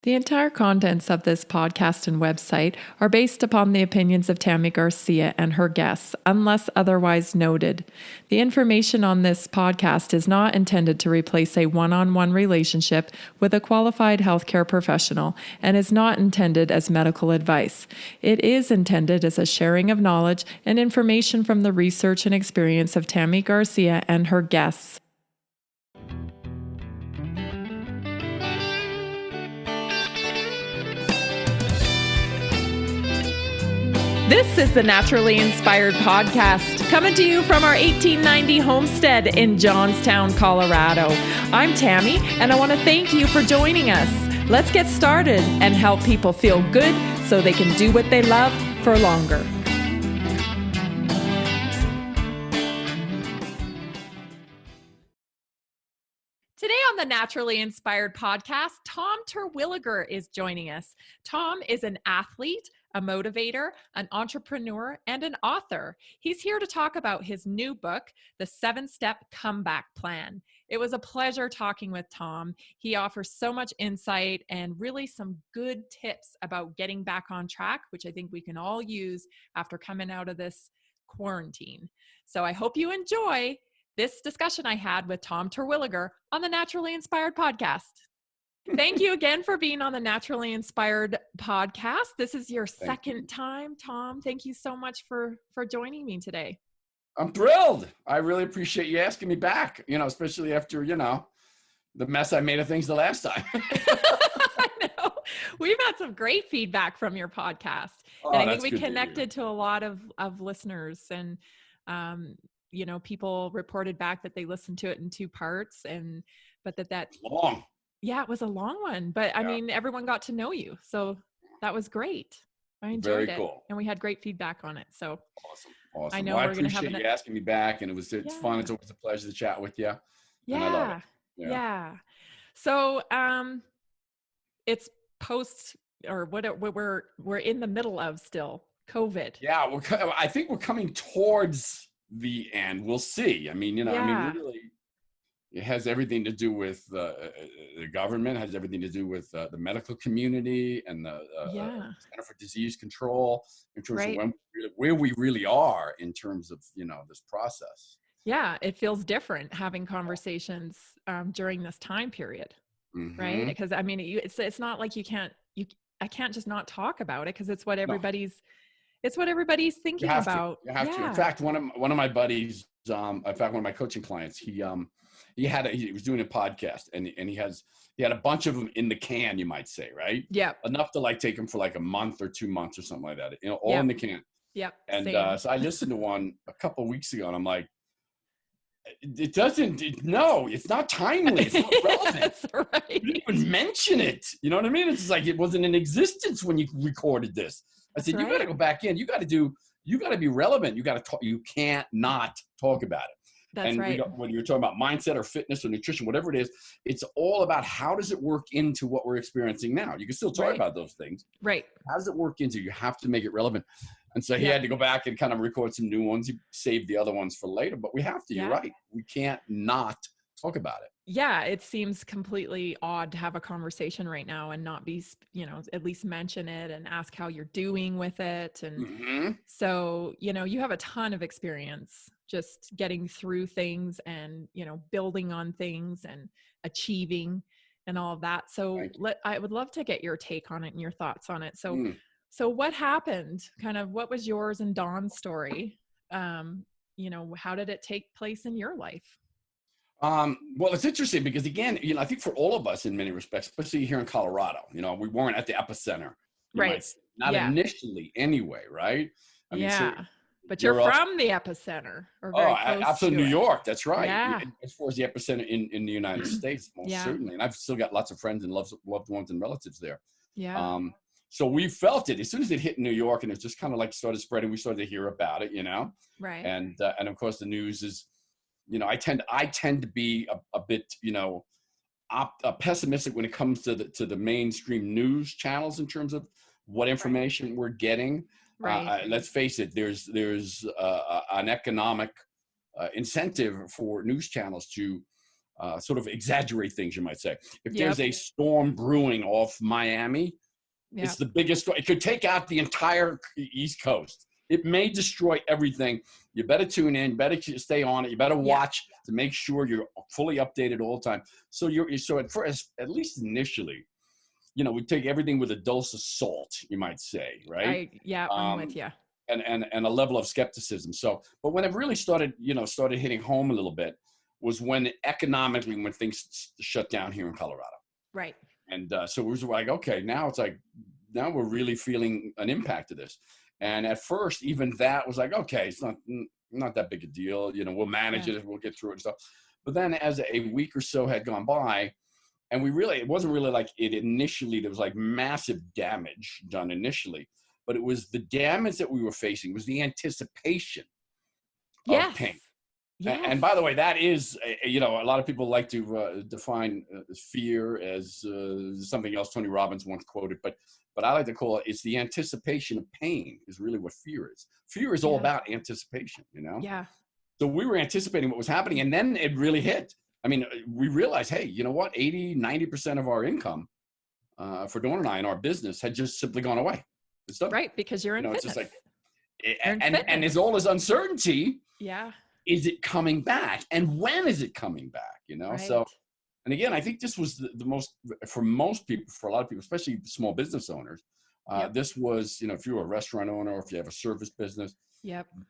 The entire contents of this podcast and website are based upon the opinions of Tammy Garcia and her guests, unless otherwise noted. The information on this podcast is not intended to replace a one-on-one relationship with a qualified healthcare professional and is not intended as medical advice. It is intended as a sharing of knowledge and information from the research and experience of Tammy Garcia and her guests. This is the Naturally Inspired Podcast, coming to you from our 1890 homestead in Johnstown, Colorado. I'm Tammy, and I want to thank you for joining us. Let's get started and help people feel good so they can do what they love for longer. Today on the Naturally Inspired Podcast, Tom Terwilliger is joining us. Tom is an athlete, a motivator, an entrepreneur, and an author. He's here to talk about his new book, The 7-Step Comeback Plan. It was a pleasure talking with Tom. He offers so much insight and really some good tips about getting back on track, which I think we can all use after coming out of this quarantine. So I hope you enjoy this discussion I had with Tom Terwilliger on the Naturally Inspired Podcast. Thank you again for being on the Naturally Inspired Podcast. This is your second time, Tom. Thank you so much for joining me today. I'm thrilled. I really appreciate you asking me back, especially after, the mess I made of things the last time. I know. We've had some great feedback from your podcast. And I think we connected to a lot of listeners, and people reported back that they listened to it in 2 parts, but that long. Yeah, it was a long one, but I mean, everyone got to know you. So that was great. I enjoyed it. Cool. And we had great feedback on it. So awesome. I know we're going to have you asking me back, and it's fun. It's always a pleasure to chat with you. And I love it. Yeah. So it's post, or what we're in the middle of still, COVID. Yeah, I think we're coming towards the end. We'll see. Really, it has everything to do with the government, has everything to do with the medical community and the Center for Disease Control, in terms of where we really are in terms of, this process. Yeah, it feels different having conversations during this time period, right? Because it's not like I can't just not talk about it, because it's what everybody's thinking about. You have to. In fact, one of my buddies, one of my coaching clients, he was doing a podcast, and he had a bunch of them in the can, you might say, right? Yeah. Enough to take them for a month or 2 months or something like that, all in the can. Yep. And so I listened to one a couple of weeks ago, and I'm like, it's not timely. It's not relevant. That's right. You didn't even mention it. You know what I mean? It's like it wasn't in existence when you recorded this. I said, you got to go back in. You got to be relevant. You got to talk. You can't not talk about it. That's right. When you're talking about mindset or fitness or nutrition, whatever it is, it's all about how does it work into what we're experiencing now. You can still talk about those things. Right. How does it work into? You have to make it relevant. And so he had to go back and kind of record some new ones. He saved the other ones for later, but we have to. You're right. We can't not talk about it. Yeah, it seems completely odd to have a conversation right now and not be, at least mention it and ask how you're doing with it. And so, you have a ton of experience just getting through things and, building on things and achieving and all of that. So I would love to get your take on it and your thoughts on it. So what happened? Kind of what was yours and Dawn's story? How did it take place in your life? Well, it's interesting because, again, I think for all of us in many respects, especially here in Colorado, we weren't at the epicenter. Right. Not initially anyway, right? But you're from the epicenter. Or very close absolutely. New York. That's right. Yeah. As far as the epicenter in the United States, most certainly. And I've still got lots of friends and loved ones and relatives there. Yeah. So we felt it as soon as it hit New York, and it just kind of started spreading. We started to hear about it, Right. And of course the news is, I tend to be a bit, pessimistic when it comes to the mainstream news channels in terms of what information we're getting. Right. Let's face it, there's an economic incentive for news channels to sort of exaggerate things, you might say. If there's Yep. a storm brewing off Miami, it's Yep. the biggest. It could take out the entire East Coast. It may destroy everything. You better tune in. Better stay on it. You better watch to make sure you're fully updated all the time. So at first, at least initially, we take everything with a dose of salt, you might say, right? I'm with you. And a level of skepticism. So, but when it really started hitting home a little bit was when economically, when things shut down here in Colorado. Right. And so it was like, okay, now we're really feeling an impact of this. And at first, even that was like, okay, it's not that big a deal. We'll manage it. We'll get through it and stuff. But then as a week or so had gone by, and it wasn't really like it initially, there was like massive damage done initially, but it was the damage that we were facing was the anticipation of pain. Yes. And by the way, that is, a lot of people like to define fear as something else Tony Robbins once quoted, but I like to call it's the anticipation of pain is really what fear is. Fear is all about anticipation, Yeah. So we were anticipating what was happening, and then it really hit. I mean, we realized, hey, you know what? 80-90% of our income for Dawn and I in our business had just simply gone away. It's done. Right, because you're in fitness. It's just like, and there's all this uncertainty. Yeah. Is it coming back? And when is it coming back? Right. So, and again, I think this was the most, for most people, for a lot of people, especially small business owners, this was, if you're a restaurant owner or if you have a service business,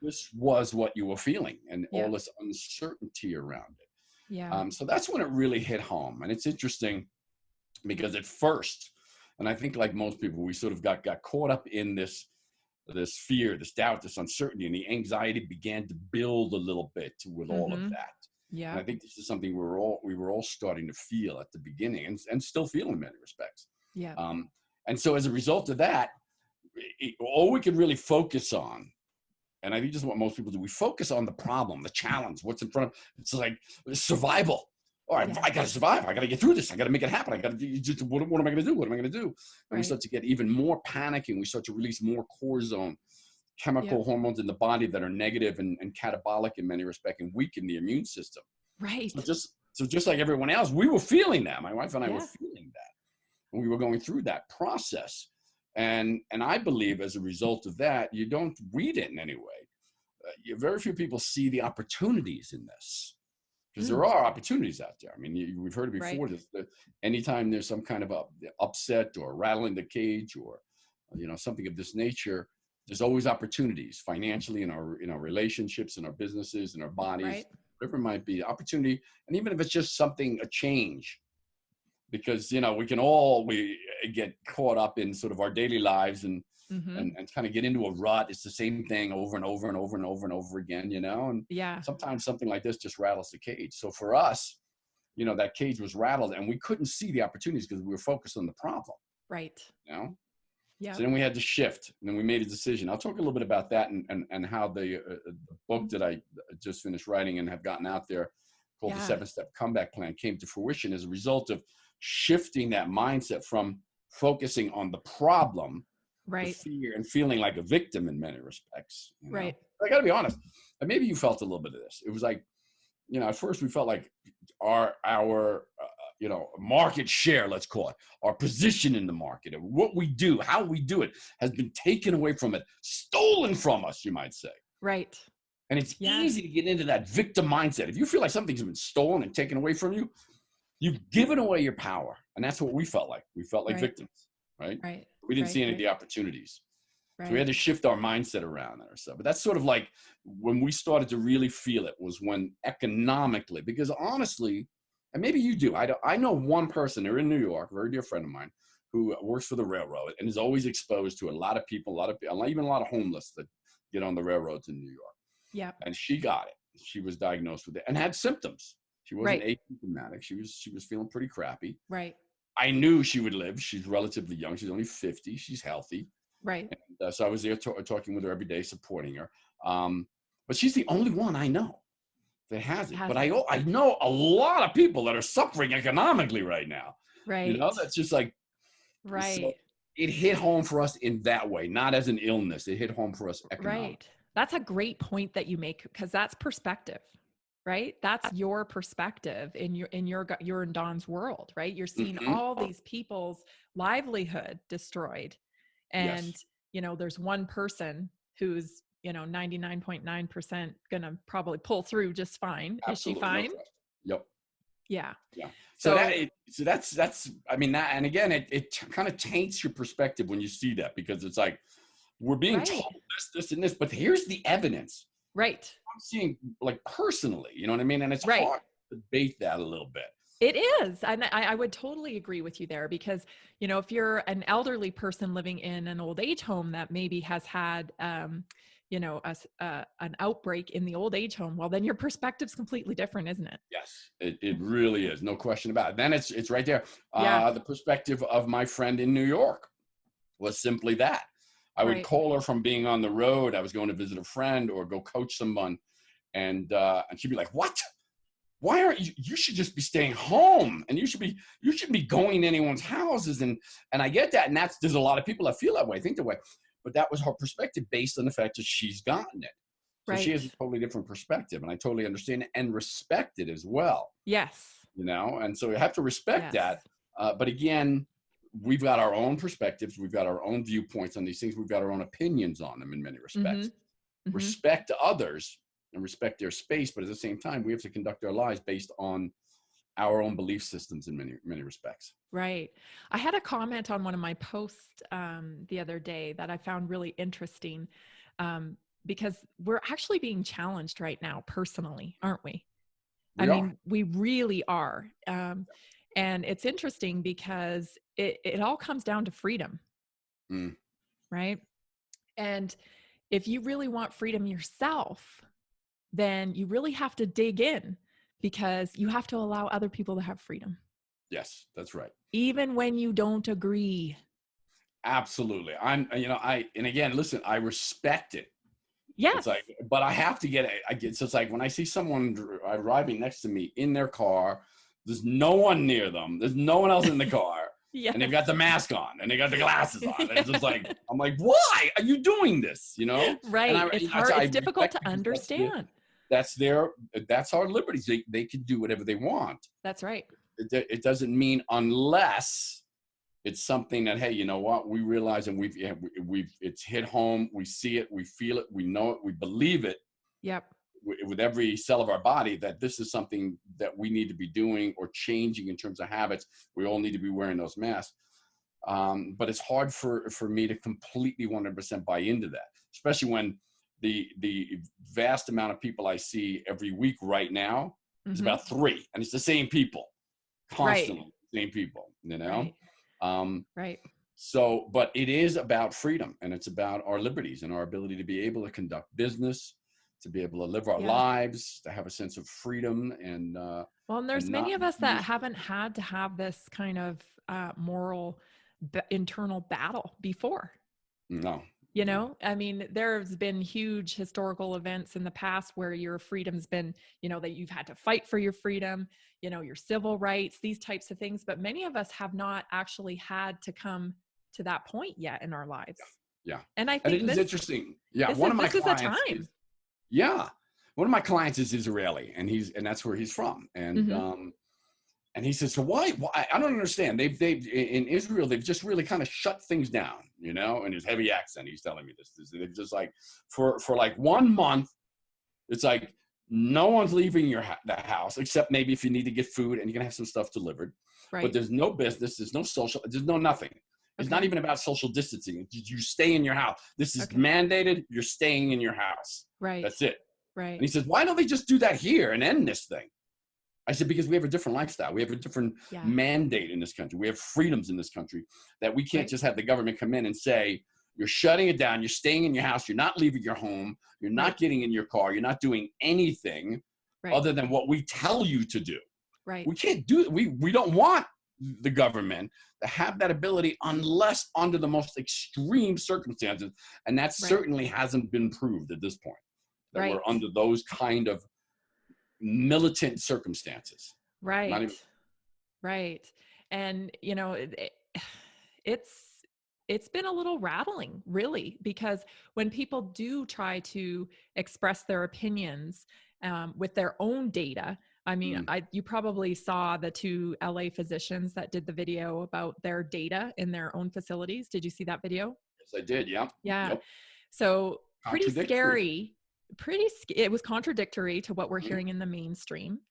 this was what you were feeling and all this uncertainty around it. Yeah. So that's when it really hit home. And it's interesting because at first, and I think like most people, we sort of got caught up in this fear, this doubt, this uncertainty, and the anxiety began to build a little bit with all of that. Yeah. And I think this is something we were all starting to feel at the beginning and still feel in many respects. Yeah. And so as a result of that, all we could really focus on, and I think this is what most people do, we focus on the problem, the challenge, what's in front of, it's like survival. All right, I got to survive. I got to get through this. I got to make it happen. I got to just, what am I going to do? What am I going to do? And we start to get even more panicky. We start to release more cortisone, chemical hormones in the body that are negative and catabolic in many respects and weaken the immune system. Right. So just like everyone else, we were feeling that. My wife and I were feeling that. And we were going through that process. And I believe as a result of that, we didn't anyway. Very few people see the opportunities in this. Because there are opportunities out there. I mean, we've heard it before. Anytime there's some kind of a upset or rattling the cage or, something of this nature, there's always opportunities financially in our relationships, in our businesses, in our bodies, whatever it might be, opportunity. And even if it's just a change, because, we can we get caught up in sort of our daily lives and kind of get into a rut. It's the same thing over and over and over and over and over again, and sometimes something like this just rattles the cage. So for us, that cage was rattled and we couldn't see the opportunities because we were focused on the problem. Right. Yeah. So then we had to shift and then we made a decision. I'll talk a little bit about that and how the book that I just finished writing and have gotten out there called The 7-Step Comeback Plan came to fruition as a result of shifting that mindset from focusing on the problem, fear and feeling like a victim in many respects. Right. I got to be honest. And maybe you felt a little bit of this. It was like, at first we felt like our market share, let's call it, our position in the market and what we do, how we do it has been taken away from it, stolen from us, you might say. Right. And it's easy to get into that victim mindset. If you feel like something's been stolen and taken away from you, you've given away your power. And that's what we felt like. We felt like victims, right? Right. We didn't see any of the opportunities. So we had to shift our mindset around there. But that's sort of like when we started to really feel it was when economically, because honestly, and maybe you do, I know one person, they're in New York, a very dear friend of mine, who works for the railroad and is always exposed to a lot of people, even a lot of homeless that get on the railroads in New York. Yeah. And she got it. She was diagnosed with it and had symptoms. She wasn't asymptomatic. She was feeling pretty crappy. Right. I knew she would live. She's relatively young. She's only 50. She's healthy. Right. And, so I was there talking with her every day, supporting her. But she's the only one I know that has it. But I know a lot of people that are suffering economically right now. Right. That's just like, so it hit home for us in that way, not as an illness. It hit home for us economically. Right. That's a great point that you make because that's perspective. right? That's your perspective in your and Don's world, right? You're seeing Hmm. all these people's livelihood destroyed. And, Yes. there's one person who's, 99.9% gonna probably pull through just fine. Is she Absolutely. No fine? question. Yep. Yeah. Yeah. So So, that's I mean that, and again it kind of taints your perspective when you see that, because it's like we're being told right, this and this, but here's the evidence right, I'm seeing, like, personally, you know what I mean? And it's right. hard to debate that a little bit. It is. And I would totally agree with you there because, if you're an elderly person living in an old age home that maybe has had, an outbreak in the old age home, well, then your perspective's completely different, isn't it? Yes, it really is. No question about it. Then it's right there. Yeah. The perspective of my friend in New York was simply that. I would Right. call her from being on the road. I was going to visit a friend or go coach someone, and she'd be like, "What? Why aren't you? You should just be staying home, and you should be going to anyone's houses." And I get that, and there's a lot of people that feel that way, think that way, but that was her perspective based on the fact that she's gotten it. So she has a Right. totally different perspective, and I totally understand it and respect it as well. Yes. And so you have to respect that. Yes. But again, we've got our own perspectives, we've got our own viewpoints on these things, we've got our own opinions on them in many respects. Mhm. Mhm. Respect others and respect their space, but at the same time, we have to conduct our lives based on our own belief systems in many respects. Right. I had a comment on one of my posts the other day that I found really interesting because we're actually being challenged right now, personally, aren't we? I We are. mean, we really are. And it's interesting because it all comes down to freedom, Mm, right? And if you really want freedom yourself, then you really have to dig in because you have to allow other people to have freedom, yes, that's right. even when you don't agree. Absolutely. And again, listen, I respect it. It's Yes. like, but I have to get it. So it's like when I see someone arriving next to me in their car, there's no one near them. There's no one else in the car. And they've got Yes. the mask on and they got the glasses on. And it's just like, I'm like, why are you doing this? And Right. It's hard. I It's difficult respect, to because understand. that's their, that's our liberties. They can do whatever they want. That's right. It doesn't mean, unless it's something that, hey, you know what, we realize, and we've it's hit home, we see it, we feel it, we know it, we believe it Yep. with every cell of our body, that this is something that we need to be doing or changing in terms of habits. We all need to be wearing those masks. But it's hard for me to completely 100% buy into that, especially when the vast amount of people I see every week right now is Hmm. about three, and it's the same people, Right. constantly same people. Right. Um, Right. so, but it is about freedom, and it's about our liberties and our ability to be able to conduct business, to be able to live our Yeah. lives, to have a sense of freedom, Well, and there's and many not of us be that restricted. haven't had to have this kind of moral internal battle before. No. I mean, there's been huge historical events in the past where your freedom's been, that you've had to fight for your freedom, your civil rights, these types of things. But many of us have not actually had to come to that point yet in our lives. Yeah. And I And it think is this interesting. Yeah. this One is of my this is a clients time. is, yeah. One of my clients is Israeli, and that's where he's from. Hmm. And he says, so why? I don't understand. They've in Israel, they've just really kind of shut things down, in his heavy accent. He's telling me this. They've just, like, for like 1 month, it's like no one's leaving the house, except maybe if you need to get food and you can have some stuff delivered. But Right. there's no business, there's no social, there's no nothing. It's not Okay. even about social distancing. You stay in your house. This is Okay. mandated. You're staying in your house. Right. That's it. And Right. he says, why don't they just do that here and end this thing? I said, because we have a different lifestyle. We have a different Yeah. mandate in this country. We have freedoms in this country that we can't Right. just have the government come in and say, you're shutting it down. You're staying in your house. You're not leaving your home. You're Right. not getting in your car. You're not doing anything Right. other than what we tell you to do. Right. We can't do it. We don't want the government to have that ability unless under the most extreme circumstances. And that Right. certainly hasn't been proved at this point, that we're Right. under those kind of militant circumstances. Not Right. even. Right. And it's it's been a little rattling, really, because when people do try to express their opinions with their own data. I mean, Mm. you probably saw the 2 LA physicians that did the video about their data in their own facilities. Did you see that video? Yes, I did. Yeah. Yeah. Yep. So pretty Contradictory. scary. It was contradictory to what we're Mhm. hearing in the mainstream.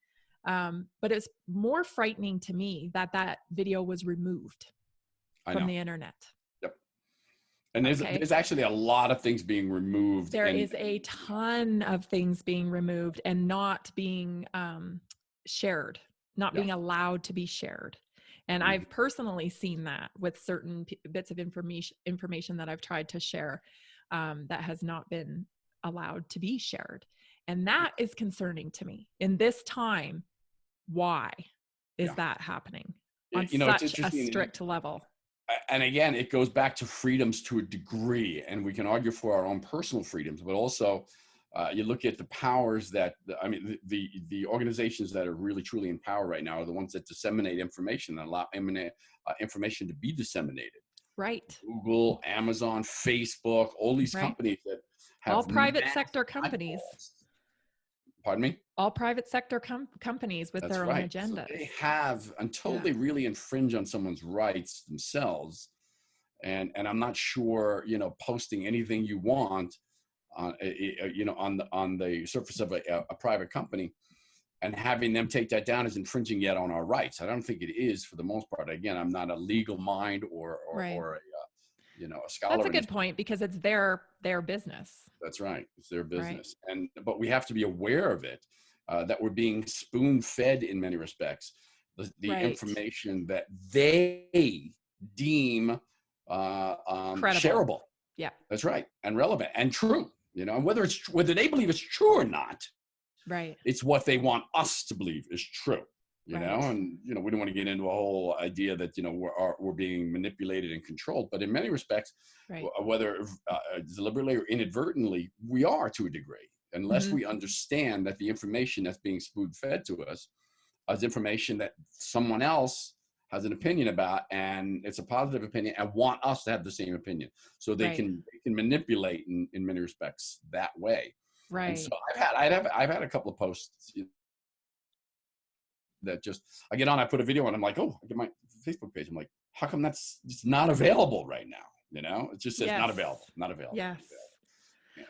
But it's more frightening to me that that video was removed I from know. the internet. Yep. And Okay. there's actually a lot of things being removed. There And is a ton of things being removed and not being shared, not yeah. being allowed to be shared. And Mhm. I've personally seen that with certain bits of information that I've tried to share that has not been allowed to be shared. And that is concerning to me. In this time, why is Yeah. that happening on It's such a interesting. strict level? And again, it goes back to freedoms to a degree, and we can argue for our own personal freedoms, but also you look at the powers that, I mean, the organizations that are really truly in power right now are the ones that disseminate information and allow information to be disseminated. Right. Google, Amazon, Facebook, all these Right. companies that All have private mass sector companies. eyeballs. Pardon me? All private sector companies with That's their own right. So agendas. they have, until Yeah. they really infringe on someone's rights themselves, and I'm not sure, posting anything you want on on the surface of a private company and having them take that down is infringing yet on our rights. I don't think it is for the most part. Again, I'm not a legal mind Right. or a a That's scholar a in this. good point because it's their business. That's right. It's their Right. business. But we have to be aware of it, that we're being spoon fed in many respects, the Right. information that they deem Credible. shareable. Yeah. That's right. And relevant and true. And whether they believe it's true or not, Right. it's what they want us to believe is true. Right. And we don't want to get into a whole idea that we're being manipulated and controlled, but in many respects, Right. whether deliberately or inadvertently, we are to a degree, unless Mm-hmm. we understand that the information that's being spoon fed to us is information that someone else has an opinion about, and it's a positive opinion, and want us to have the same opinion, so they Right. can manipulate in many respects that way. And so Right. I've had a couple of posts that just, I get on, I put a video on, I'm like, oh, I get my Facebook page. I'm like, how come that's just not available right now? It just says Yes. not available, not available. Yes.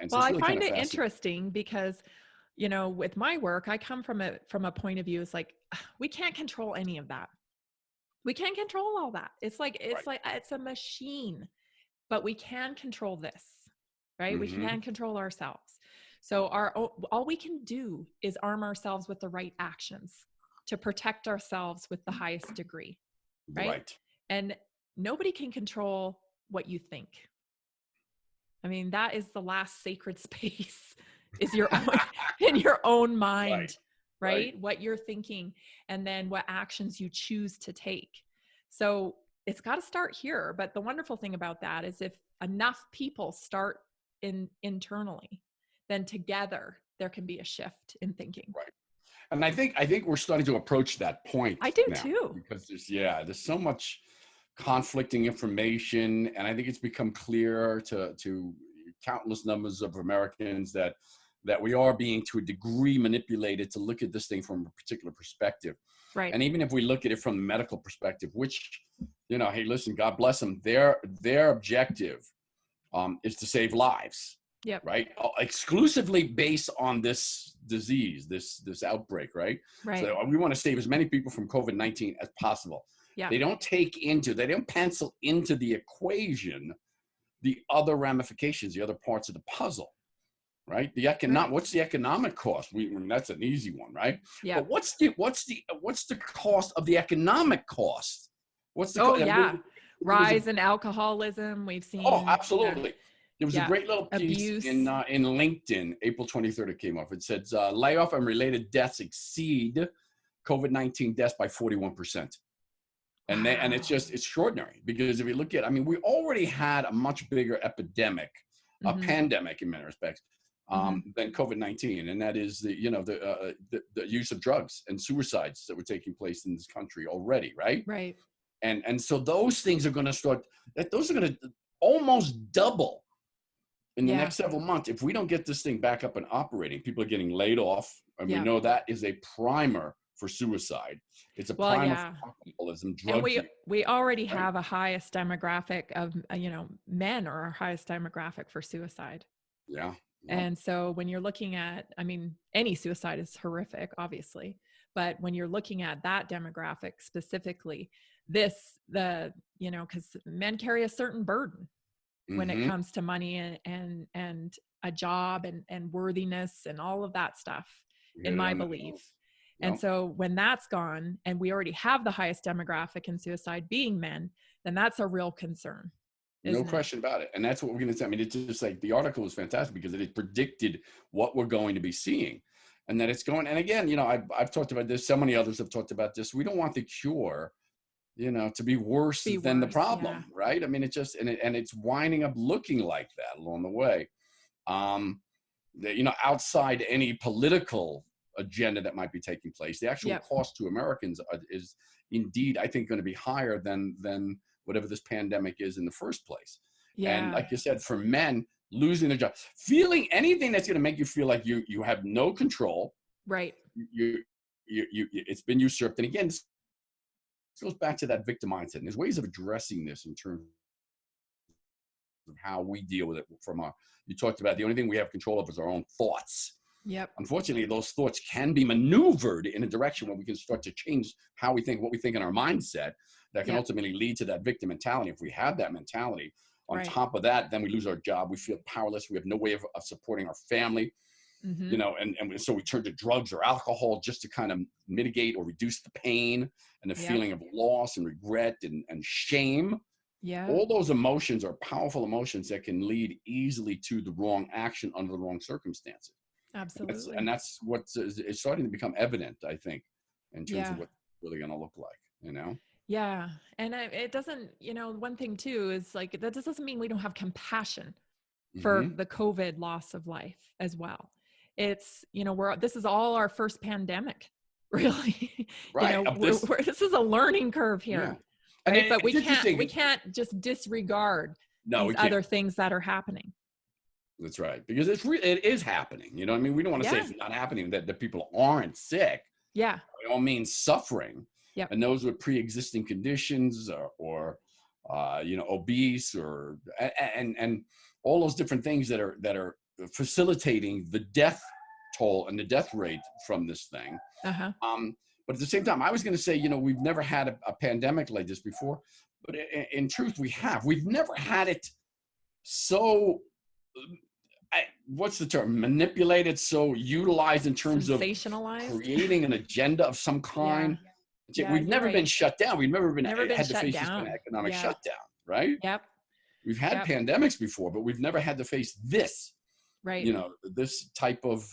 And so Well, it's I really kind find of it fascinating. interesting because, with my work, I come from a point of view. It's like, we can't control any of that. We can't control all that. It's like it's a machine, but we can control this, right? We Mm-hmm. can control ourselves. So all we can do is arm ourselves with the right actions to protect ourselves with the highest degree, right? Right. And nobody can control what you think. I mean, that is the last sacred space, is your own in your own mind, right? What you're thinking, and then what actions you choose to take. So it's got to start here. But the wonderful thing about that is if enough people start internally, then together there can be a shift in thinking. Right. And I think we're starting to approach that point I do now, too. because there's so much conflicting information, and I think it's become clear to countless numbers of Americans that we are being, to a degree, manipulated to look at this thing from a particular perspective. Right. And even if we look at it from the medical perspective, which, hey, listen, God bless them, their objective is to save lives. Yep. Right. Exclusively based on this disease, this outbreak. Right. Right. So we want to save as many people from COVID-19 as possible. Yeah. They don't pencil into the equation the other ramifications, the other parts of the puzzle. Right. What's the economic cost? That's an easy one. Right. Yeah. But what's the cost of the economic cost? What's the rise in alcoholism? We've seen. Oh, absolutely. There was a great little piece Abuse. in LinkedIn, April 23rd. It came off. It said layoff and related deaths exceed COVID-19 deaths by 41%. And it's just extraordinary, because if you look at, we already had a much bigger epidemic, a pandemic in many respects, than COVID-19, and that is the use of drugs and suicides that were taking place in this country already, right? Right. And so those things are going to start. Those are going to almost double in the next several months, if we don't get this thing back up and operating, people are getting laid off. And we know that is a primer for suicide. It's a primer for alcoholism, and drug use. we already have a highest demographic of, men are our highest demographic for suicide. Yeah. And so when you're looking at, I mean, any suicide is horrific, obviously, but when you're looking at that demographic specifically, because men carry a certain burden when it comes to money and a job and worthiness and all of that stuff, in my belief. And so when that's gone, and we already have the highest demographic in suicide being men, then that's a real concern. No question about it. And that's what we're going to say. I mean, it's just like the article was fantastic because it predicted what we're going to be seeing, and that it's going. And again, I've talked about this. So many others have talked about this. We don't want the cure, to be worse than the problem, right? I mean, it's just, and it's winding up looking like that along the way. Outside any political agenda that might be taking place, the actual cost to Americans is indeed, I think, going to be higher than whatever this pandemic is in the first place. And like you said, for men, losing their job, feeling anything that's going to make you feel like you have no control, right? You it's been usurped. And again, this goes back to that victim mindset. And there's ways of addressing this in terms of how we deal with it. You talked about the only thing we have control of is our own thoughts. Yep. Unfortunately, those thoughts can be maneuvered in a direction where we can start to change how we think, what we think in our mindset, that can ultimately lead to that victim mentality. If we have that mentality, on top of that, then we lose our job. We feel powerless. We have no way of supporting our family, and so we turn to drugs or alcohol just to kind of mitigate or reduce the pain and the feeling of loss and regret and shame. Yeah. All those emotions are powerful emotions that can lead easily to the wrong action under the wrong circumstances. Absolutely. And that's what is starting to become evident, I think, in terms of what's really going to look like, Yeah. And it doesn't, one thing too is like, that doesn't mean we don't have compassion for the COVID loss of life as well. It's, this is all our first pandemic, really. Right. This is a learning curve here. Yeah. Right? But we can't just disregard these other things that are happening. That's right. Because it is happening. We don't want to say it's not happening, that people aren't sick. Yeah. By all means suffering. Yep. And those with pre-existing conditions or obese and all those different things that are facilitating the death toll and the death rate from this thing. But at the same time, I was going to say, we've never had a pandemic like this before, but in truth, we have. We've never had it so, what's the term? Manipulated, so utilized in terms of creating an agenda of some kind. We've never been shut down. We've never had to face this kind of economic shutdown, right? Yep. We've had pandemics before, but we've never had to face this, this type of,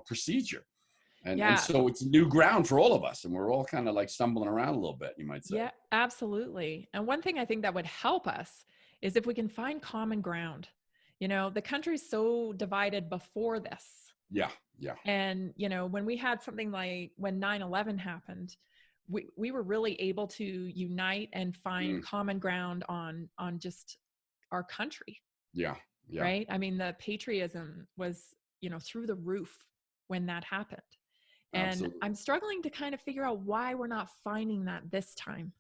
procedure. And so it's new ground for all of us. And we're all kind of like stumbling around a little bit, you might say. Yeah, absolutely. And one thing I think that would help us is if we can find common ground. The country's so divided before this. Yeah. Yeah. And, when we had something like when 9/11 happened, we were really able to unite and find common ground on just our country. Yeah. Yeah. Right. I mean, the patriotism was, through the roof when that happened. And Absolutely. I'm struggling to kind of figure out why we're not finding that this time.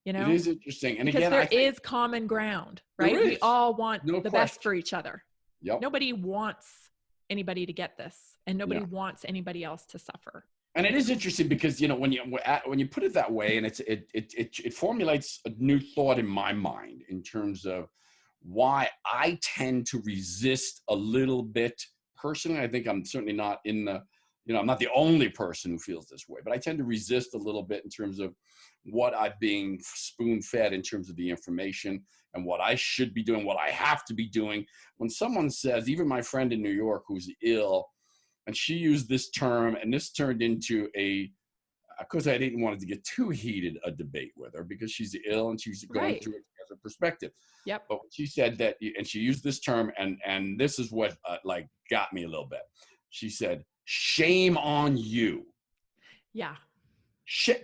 It is interesting. And because again, there is common ground, right? We all want the best for each other. Yep. Nobody wants anybody to get this, and nobody wants anybody else to suffer. And it is interesting because, when you put it that way, and it formulates a new thought in my mind in terms of why I tend to resist a little bit personally. I think I'm certainly not I'm not the only person who feels this way, but I tend to resist a little bit in terms of what I'm being spoon-fed in terms of the information and what I should be doing, what I have to be doing. When someone says, even my friend in New York who's ill, and she used this term, and this turned into of course I didn't want it to get too heated a debate with her because she's ill and she's going through it as a perspective. Yep. But she said that, and she used this term, and this is what got me a little bit. She said, "Shame on you." Yeah.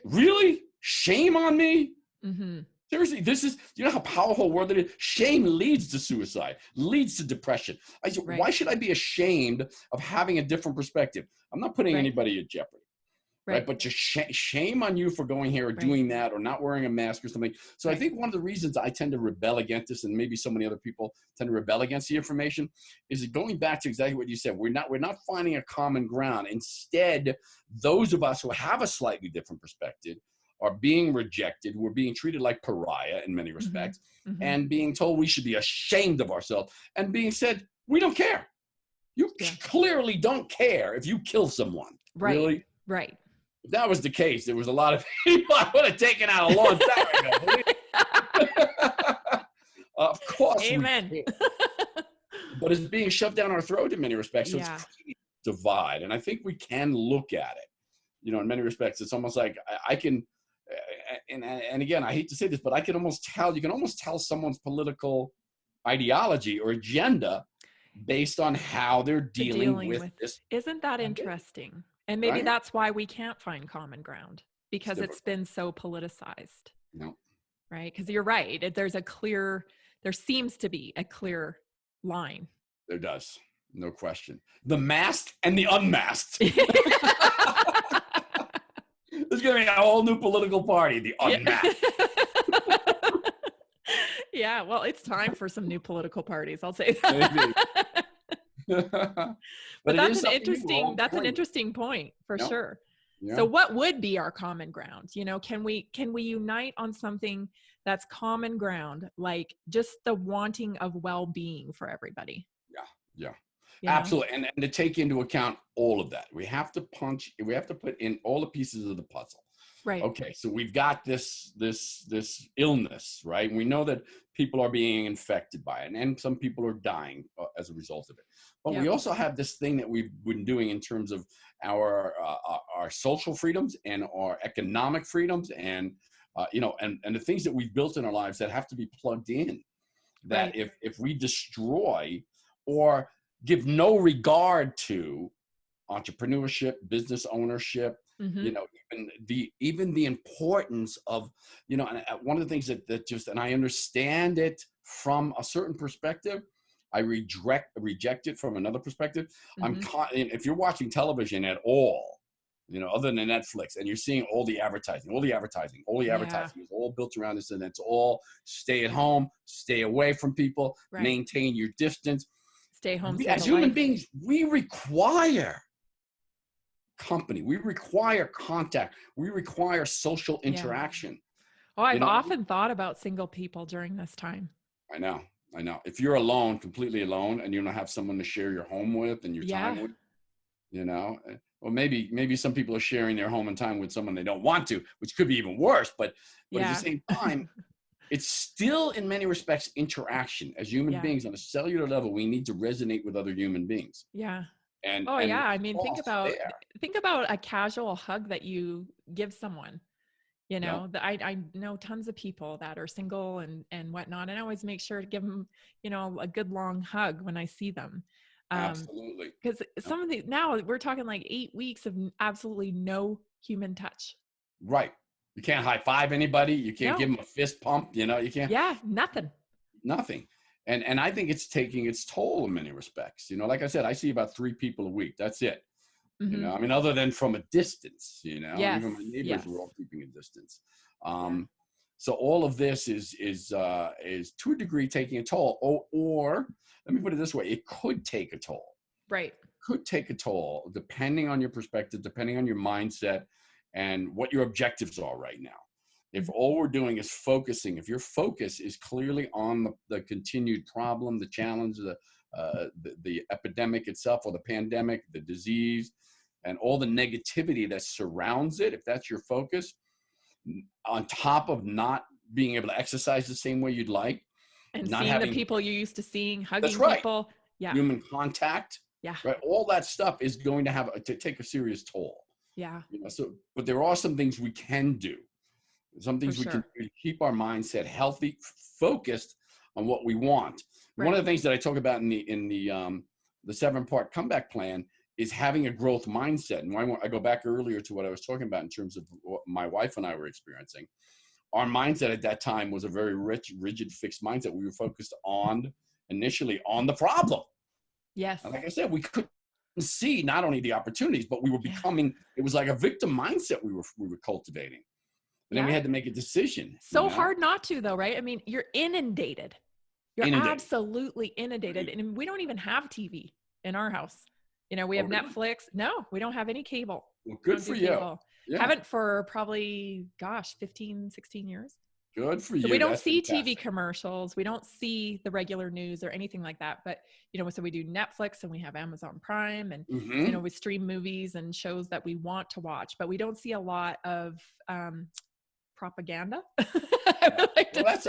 Really? Shame on me? Mm-hmm. Seriously, this is, you know how powerful a word that is? Shame leads to suicide, leads to depression. I said, Right. why should I be ashamed of having a different perspective? I'm not putting Right. anybody at jeopardy. Right. Right. But just shame on you for going here or Right. doing that or not wearing a mask or something. So I Right. think one of the reasons I tend to rebel against this, and maybe so many other people tend to rebel against the information, is it going back to exactly what you said. We're not finding a common ground. Instead, those of us who have a slightly different perspective are being rejected. We're being treated like pariah in many Mm-hmm. respects, Mm-hmm. and being told we should be ashamed of ourselves, and being said, we don't care. You clearly don't care if you kill someone. Right. Really? Right. If that was the case, there was a lot of people I would have taken out a long time ago. Of course, Amen. we can. But it's being shoved down our throat in many respects. So it's creating a divide, and I think we can look at it. You know, in many respects, it's almost like I can. And again, I hate to say this, but I can almost tell. You can almost tell someone's political ideology or agenda based on how they're dealing with this. Isn't that interesting? And maybe Right? that's why we can't find common ground, because it's been so politicized. No. Right? Because you're right. There seems to be a clear line. There does. No question. The masked and the unmasked. There's going to be a whole new political party, the unmasked. Yeah, well, it's time for some new political parties. I'll say that. But that's an interesting point for sure. Yeah. So what would be our common ground? You know, can we unite on something that's common ground, like just the wanting of well-being for everybody? Yeah. Absolutely. And to take into account all of that, we have to put in all the pieces of the puzzle. Right. Okay. So we've got this illness, right? And we know that people are being infected by it, and some people are dying as a result of it. But we also have this thing that we've been doing in terms of our social freedoms and our economic freedoms, and and the things that we've built in our lives that have to be plugged in. That if we destroy or give no regard to entrepreneurship, business ownership, even the importance of, and one of the things that just, and I understand it from a certain perspective, I reject it from another perspective. If you're watching television at all, other than Netflix, and you're seeing all the advertising is all built around this, and it's all stay at home, stay away from people, maintain your distance. Stay home. As human beings, we require company. We require contact. We require social interaction. Oh, I've often thought about single people during this time. I know. If you're alone, completely alone, and you don't have someone to share your home with and your time with, or maybe some people are sharing their home and time with someone they don't want to, which could be even worse. But at the same time, it's still, in many respects, interaction. As human beings, on a cellular level, we need to resonate with other human beings. Yeah. And I mean, think about a casual hug that you give someone. I know tons of people that are single and whatnot, and I always make sure to give them, a good long hug when I see them. Absolutely. Because some of these, now we're talking like 8 weeks of absolutely no human touch. Right. You can't high five anybody. You can't give them a fist pump. You can't. Yeah, nothing. And I think it's taking its toll in many respects. Like I said, I see about 3 people a week. That's it. I mean, other than from a distance, even my neighbors were all keeping a distance. So all of this is to a degree taking a toll, or let me put it this way, it could take a toll. Right. Could take a toll depending on your perspective, depending on your mindset and what your objectives are right now. If all we're doing is focusing, if your focus is clearly on the continued problem, the challenge, the epidemic itself, or the pandemic, the disease, and all the negativity that surrounds it, if that's your focus, on top of not being able to exercise the same way you'd like, and seeing the people you're used to seeing, hugging people, human contact, right? All that stuff is going to have to take a serious toll. Yeah. But there are some things we can do. Some things we can do to keep our mindset healthy, focused on what we want. Right. One of the things that I talk about in the 7-part comeback plan is having a growth mindset. And I go back earlier to what I was talking about in terms of what my wife and I were experiencing. our mindset at that time was a very rigid, fixed mindset. We were focused on initially on the problem. Yes. And like I said, we couldn't see not only the opportunities, but we were Yeah. becoming, it was like a victim mindset we were cultivating. And then we Yeah. had to make a decision. So hard not to, though, right? I mean, you're inundated. You're Inundated. absolutely inundated. Right. And we don't even have TV in our house. You know, we Oh, have really? Netflix. No, we don't have any cable. Well, We good don't for do you. cable. Yeah. Haven't for probably, 15, 16 years. Good for you. So we don't That's see fantastic. TV commercials. We don't see the regular news or anything like that. But, you know, so we do Netflix and we have Amazon Prime and, you know, we stream movies and shows that we want to watch, but we don't see a lot of propaganda. I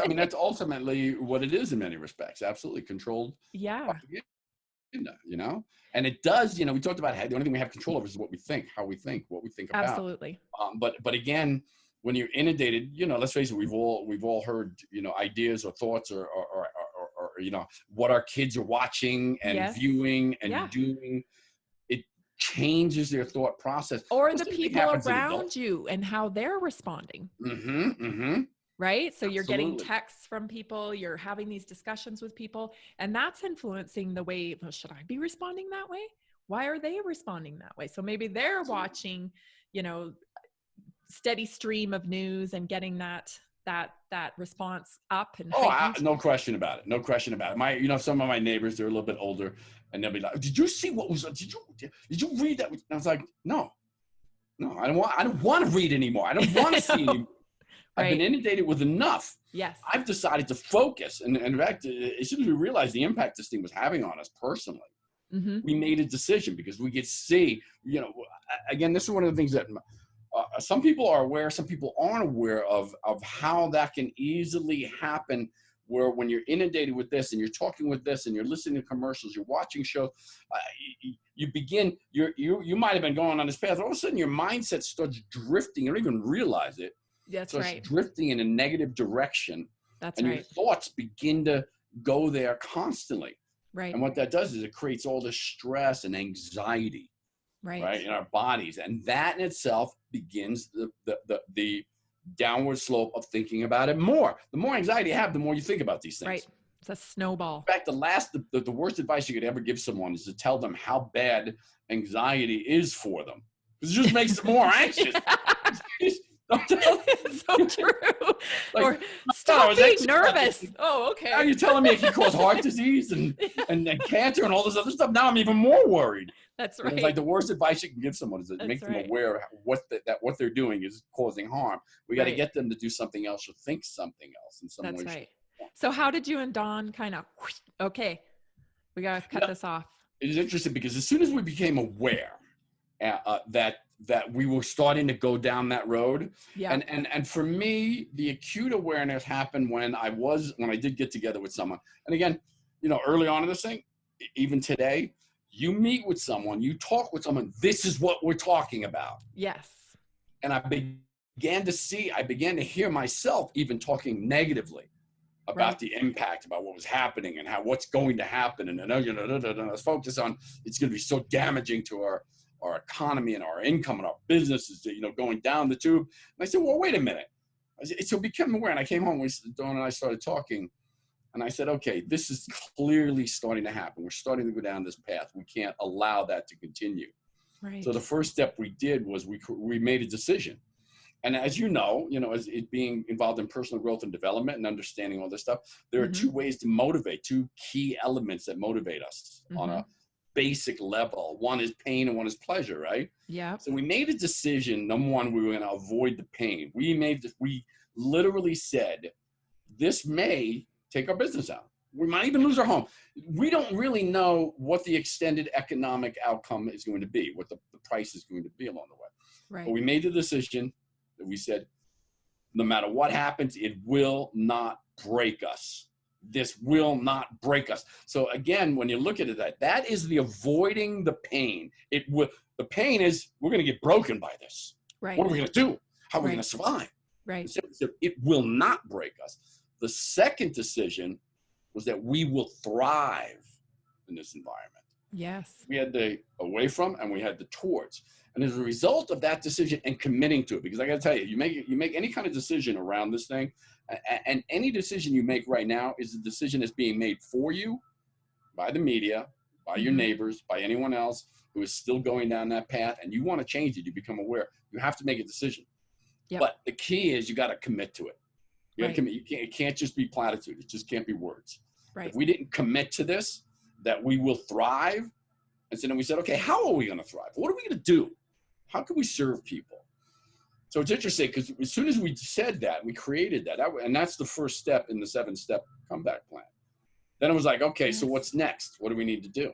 mean, that's ultimately what it is in many respects. Absolutely controlled propaganda, you know? And it does, you know, we talked about how the only thing we have control over is what we think, how we think, what we think about. Absolutely. But again, when you're inundated, you know, let's face it, we've all heard, you know, ideas or thoughts or you know, what our kids are watching and viewing and doing. It changes their thought process. Or the people around you and how they're responding. Right? So you're getting texts from people, you're having these discussions with people, and that's influencing the way, well, should I be responding that way? Why are they responding that way? So maybe they're watching, you know, steady stream of news and getting that response up and no question about it. No question about it. You know, some of my neighbors, they're a little bit older, and they'll be like, "Did you see what was? Did you read that?" And I was like, "No, I don't want to read anymore. I don't want to see anymore. I've been inundated with enough. Yes, I've decided to focus." And in fact, as soon as we realized the impact this thing was having on us personally, we made a decision because we could see. You know, again, this is one of the things that. Some people are aware, some people aren't aware of how that can easily happen, where when you're inundated with this and you're talking with this and you're listening to commercials, you're watching shows, you might have been going on this path. All of a sudden your mindset starts drifting. You don't even realize it. That's starts right. Drifting in a negative direction. That's and right. Your thoughts begin to go there constantly. Right. And what that does is it creates all this stress and anxiety. Right, in our bodies, and that in itself begins the downward slope of thinking about it more. The more anxiety you have, the more you think about these things. Right, it's a snowball. In fact, the worst advice you could ever give someone is to tell them how bad anxiety is for them, because it just makes them more anxious. It's so true. Like, or stop being nervous. Oh, okay. Now you're telling me it can cause heart disease and cancer and all this other stuff. Now I'm even more worried. That's right. It's like the worst advice you can give someone is to make them aware of what they're doing is causing harm. We got to get them to do something else or think something else in some way. That's right. So how did you and Don kind of, okay, we got to cut this off? It is interesting because as soon as we became aware that we were starting to go down that road, and for me, the acute awareness happened when I did get together with someone. And again, you know, early on in this thing, even today, you meet with someone, you talk with someone, this is what we're talking about. Yes. And I began to hear myself even talking negatively about the impact, about what was happening and what's going to happen. And I was focused on, it's going to be so damaging to our economy and our income and our businesses, you know, going down the tube. And I said, well, wait a minute. So become aware. And I came home, Dawn and I started talking. And I said, okay, this is clearly starting to happen. We're starting to go down this path. We can't allow that to continue. Right. So the first step we did was we made a decision. And as you know, as it being involved in personal growth and development and understanding all this stuff, there are two ways to motivate, two key elements that motivate us on a basic level. One is pain and one is pleasure, right? Yeah. So we made a decision. Number one, we were going to avoid the pain. We literally said, this may take our business out. We might even lose our home. We don't really know what the extended economic outcome is going to be, what the price is going to be along the way. Right. But we made the decision that we said, no matter what happens, it will not break us. This will not break us. So again, when you look at it, that is the avoiding the pain. The pain is we're going to get broken by this. Right. What are we going to do? How are we going to survive? Right. So it will not break us. The second decision was that we will thrive in this environment. Yes. We had the away from and we had the towards. And as a result of that decision and committing to it, because I got to tell you, you make any kind of decision around this thing, and any decision you make right now is a decision that's being made for you by the media, by your Mm-hmm. neighbors, by anyone else who is still going down that path, and you want to change it. You become aware. You have to make a decision. Yep. But the key is you got to commit to it. You got to Right. commit. It can't just be platitude. It just can't be words. Right. If we didn't commit to this, that we will thrive. And so then we said, okay, how are we going to thrive? What are we going to do? How can we serve people? So it's interesting because as soon as we said that, we created that, and that's the first step in the 7-step comeback plan. Then it was like, okay, so Yes. what's next? What do we need to do?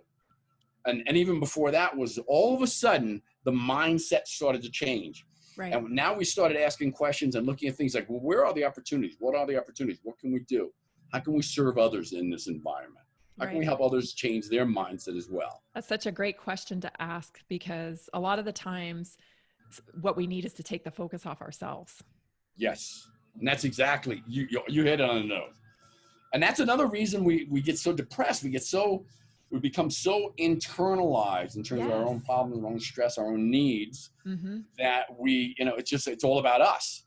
And even before that was all of a sudden the mindset started to change. Right. And now we started asking questions and looking at things like, well, where are the opportunities? What are the opportunities? What can we do? How can we serve others in this environment? How can we help others change their mindset as well? That's such a great question to ask, because a lot of the times what we need is to take the focus off ourselves. Yes. And that's exactly, you hit it on the nose. And that's another reason we get so depressed. We become so internalized in terms of our own problems, our own stress, our own needs, that it's all about us.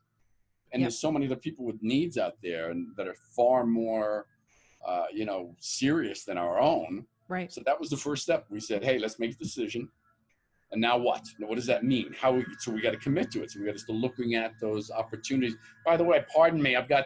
And there's so many other people with needs out there and that are far more, serious than our own. Right. So that was the first step. We said, hey, let's make a decision. And now what? Now, what does that mean? So we got to commit to it. So we got to start looking at those opportunities. By the way, pardon me, I've got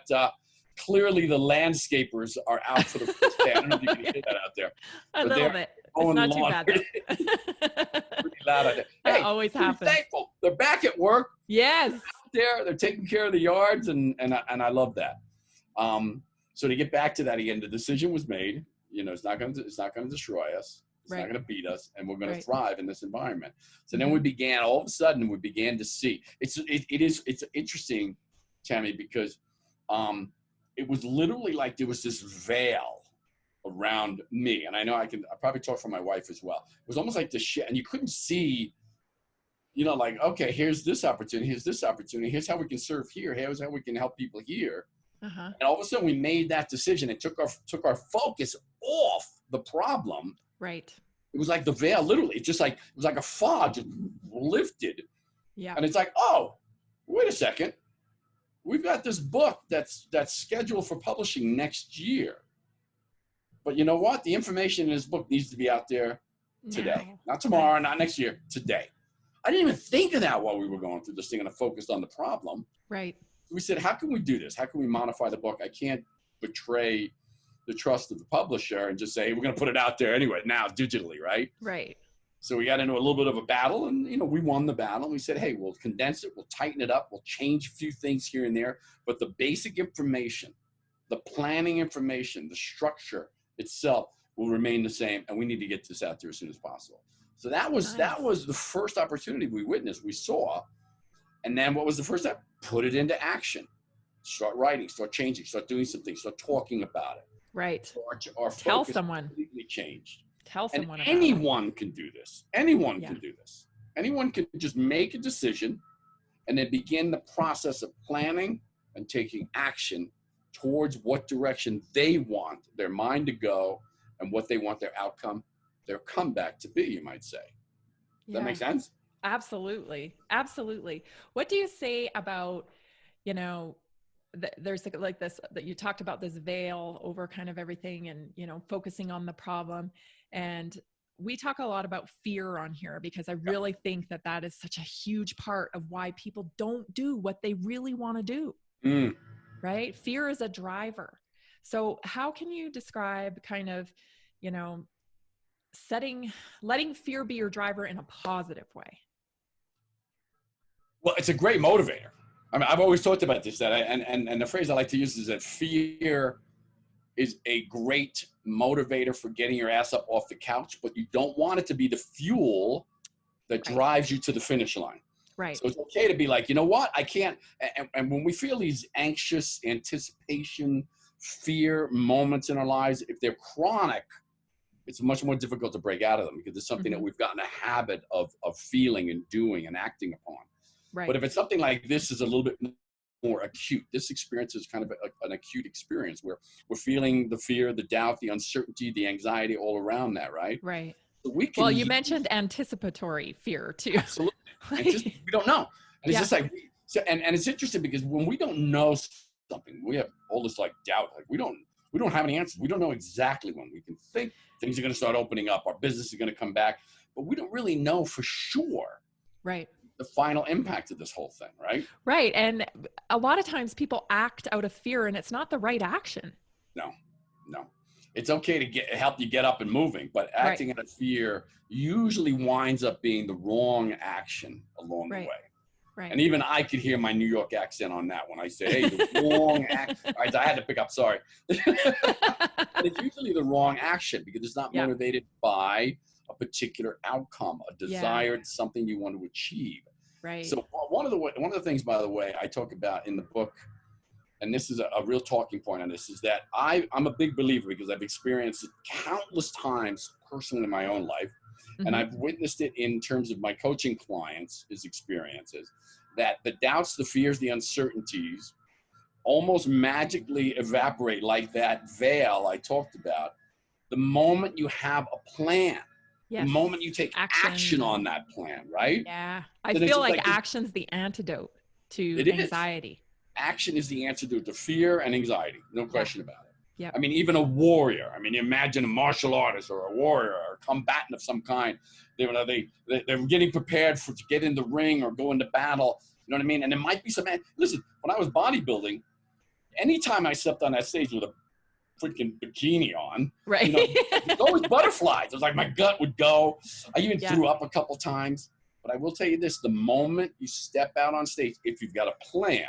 clearly the landscapers are out for the first day. I don't know if you can hear that out there. A little bit. It's not too bad though. Pretty loud out there. That Hey, always happens. Thankful. They're back at work. Yes. They're taking care of the yards, and I love that. So to get back to that again, the decision was made. It's not going to destroy us. It's not going to beat us, and we're going to thrive in this environment. So then all of a sudden, we began to see. It's interesting, Tammy, because it was literally like there was this veil around me, and I probably talk for my wife as well. It was almost like this shit, and you couldn't see. Like, okay, here's this opportunity, here's how we can serve here, here's how we can help people here. And all of a sudden, we made that decision and took our focus off the problem. Right. It was like the veil, literally. It was like a fog just lifted. Yeah. And it's like, oh, wait a second. We've got this book that's scheduled for publishing next year. But you know what? The information in this book needs to be out there today. Not tomorrow, not next year, today. I didn't even think of that while we were going through this thing, and I focused on the problem. Right. We said, how can we do this? How can we modify the book? I can't betray the trust of the publisher and just say, hey, we're going to put it out there anyway, now digitally, right? Right. So we got into a little bit of a battle, and we won the battle. We said, hey, we'll condense it, we'll tighten it up, we'll change a few things here and there, but the basic information, the planning information, the structure itself will remain the same, and we need to get this out there as soon as possible. So that was the first opportunity we witnessed, we saw. And then what was the first step? Put it into action. Start writing, start changing, start doing some things, start talking about it. Right. So our Tell focus someone. completely changed. Tell someone about anyone can do this. Anyone can do this. Anyone can just make a decision and then begin the process of planning and taking action towards what direction they want their mind to go and what they want their outcome, their comeback to be, you might say. Does that make sense? Absolutely. Absolutely. What do you say about, there's like this, that you talked about this veil over kind of everything and, focusing on the problem. And we talk a lot about fear on here because I really think that is such a huge part of why people don't do what they really want to do. Right? Fear is a driver. So how can you describe kind of, letting fear be your driver in a positive way? Well, it's a great motivator. I mean, I've always talked about this, and the phrase I like to use is that fear is a great motivator for getting your ass up off the couch, but you don't want it to be the fuel that drives you to the finish line. Right. So it's okay to be like, you know what, I can't. And when we feel these anxious anticipation, fear moments in our lives, if they're chronic, it's much more difficult to break out of them because it's something that we've gotten a habit of feeling and doing and acting upon. Right. But if it's something like this is a little bit more acute, this experience is kind of an acute experience where we're feeling the fear, the doubt, the uncertainty, the anxiety all around that, right? Right. So we can Well, you use, mentioned anticipatory fear too. absolutely. And just, we don't know. And it's Yeah. just like, so, and it's interesting because when we don't know something, we have all this like doubt, like we don't have any answers. We don't know exactly when. We can think things are going to start opening up, our business is going to come back, but we don't really know for sure Right. the final impact of this whole thing, right? Right. And a lot of times people act out of fear and it's not the right action. No, no. It's okay to help you get up and moving, but acting out of fear usually winds up being the wrong action along the Right. way. Right. And even I could hear my New York accent on that when I say, hey, the wrong action. I had to pick up, sorry. But it's usually the wrong action because it's not motivated by a particular outcome, a desired something you want to achieve. Right. So one of the things, by the way, I talk about in the book, and this is a real talking point on this, is that I'm a big believer because I've experienced it countless times personally in my own life. And I've witnessed it in terms of my coaching clients' experiences, that the doubts, the fears, the uncertainties almost magically evaporate like that veil I talked about. The moment you have a plan, the moment you take action on that plan, right? Yeah. I Then feel like action's the antidote to anxiety. Action is the antidote to fear and anxiety. No question about it. Yeah. I mean, even a warrior. I mean, you imagine a martial artist or a warrior or a combatant of some kind. They're getting prepared to get in the ring or go into battle. You know what I mean? And there might be some. Listen, when I was bodybuilding, anytime I stepped on that stage with a freaking bikini on, right? You know, there's always butterflies. It was like my gut would go. I even threw up a couple times. But I will tell you this: the moment you step out on stage, if you've got a plan.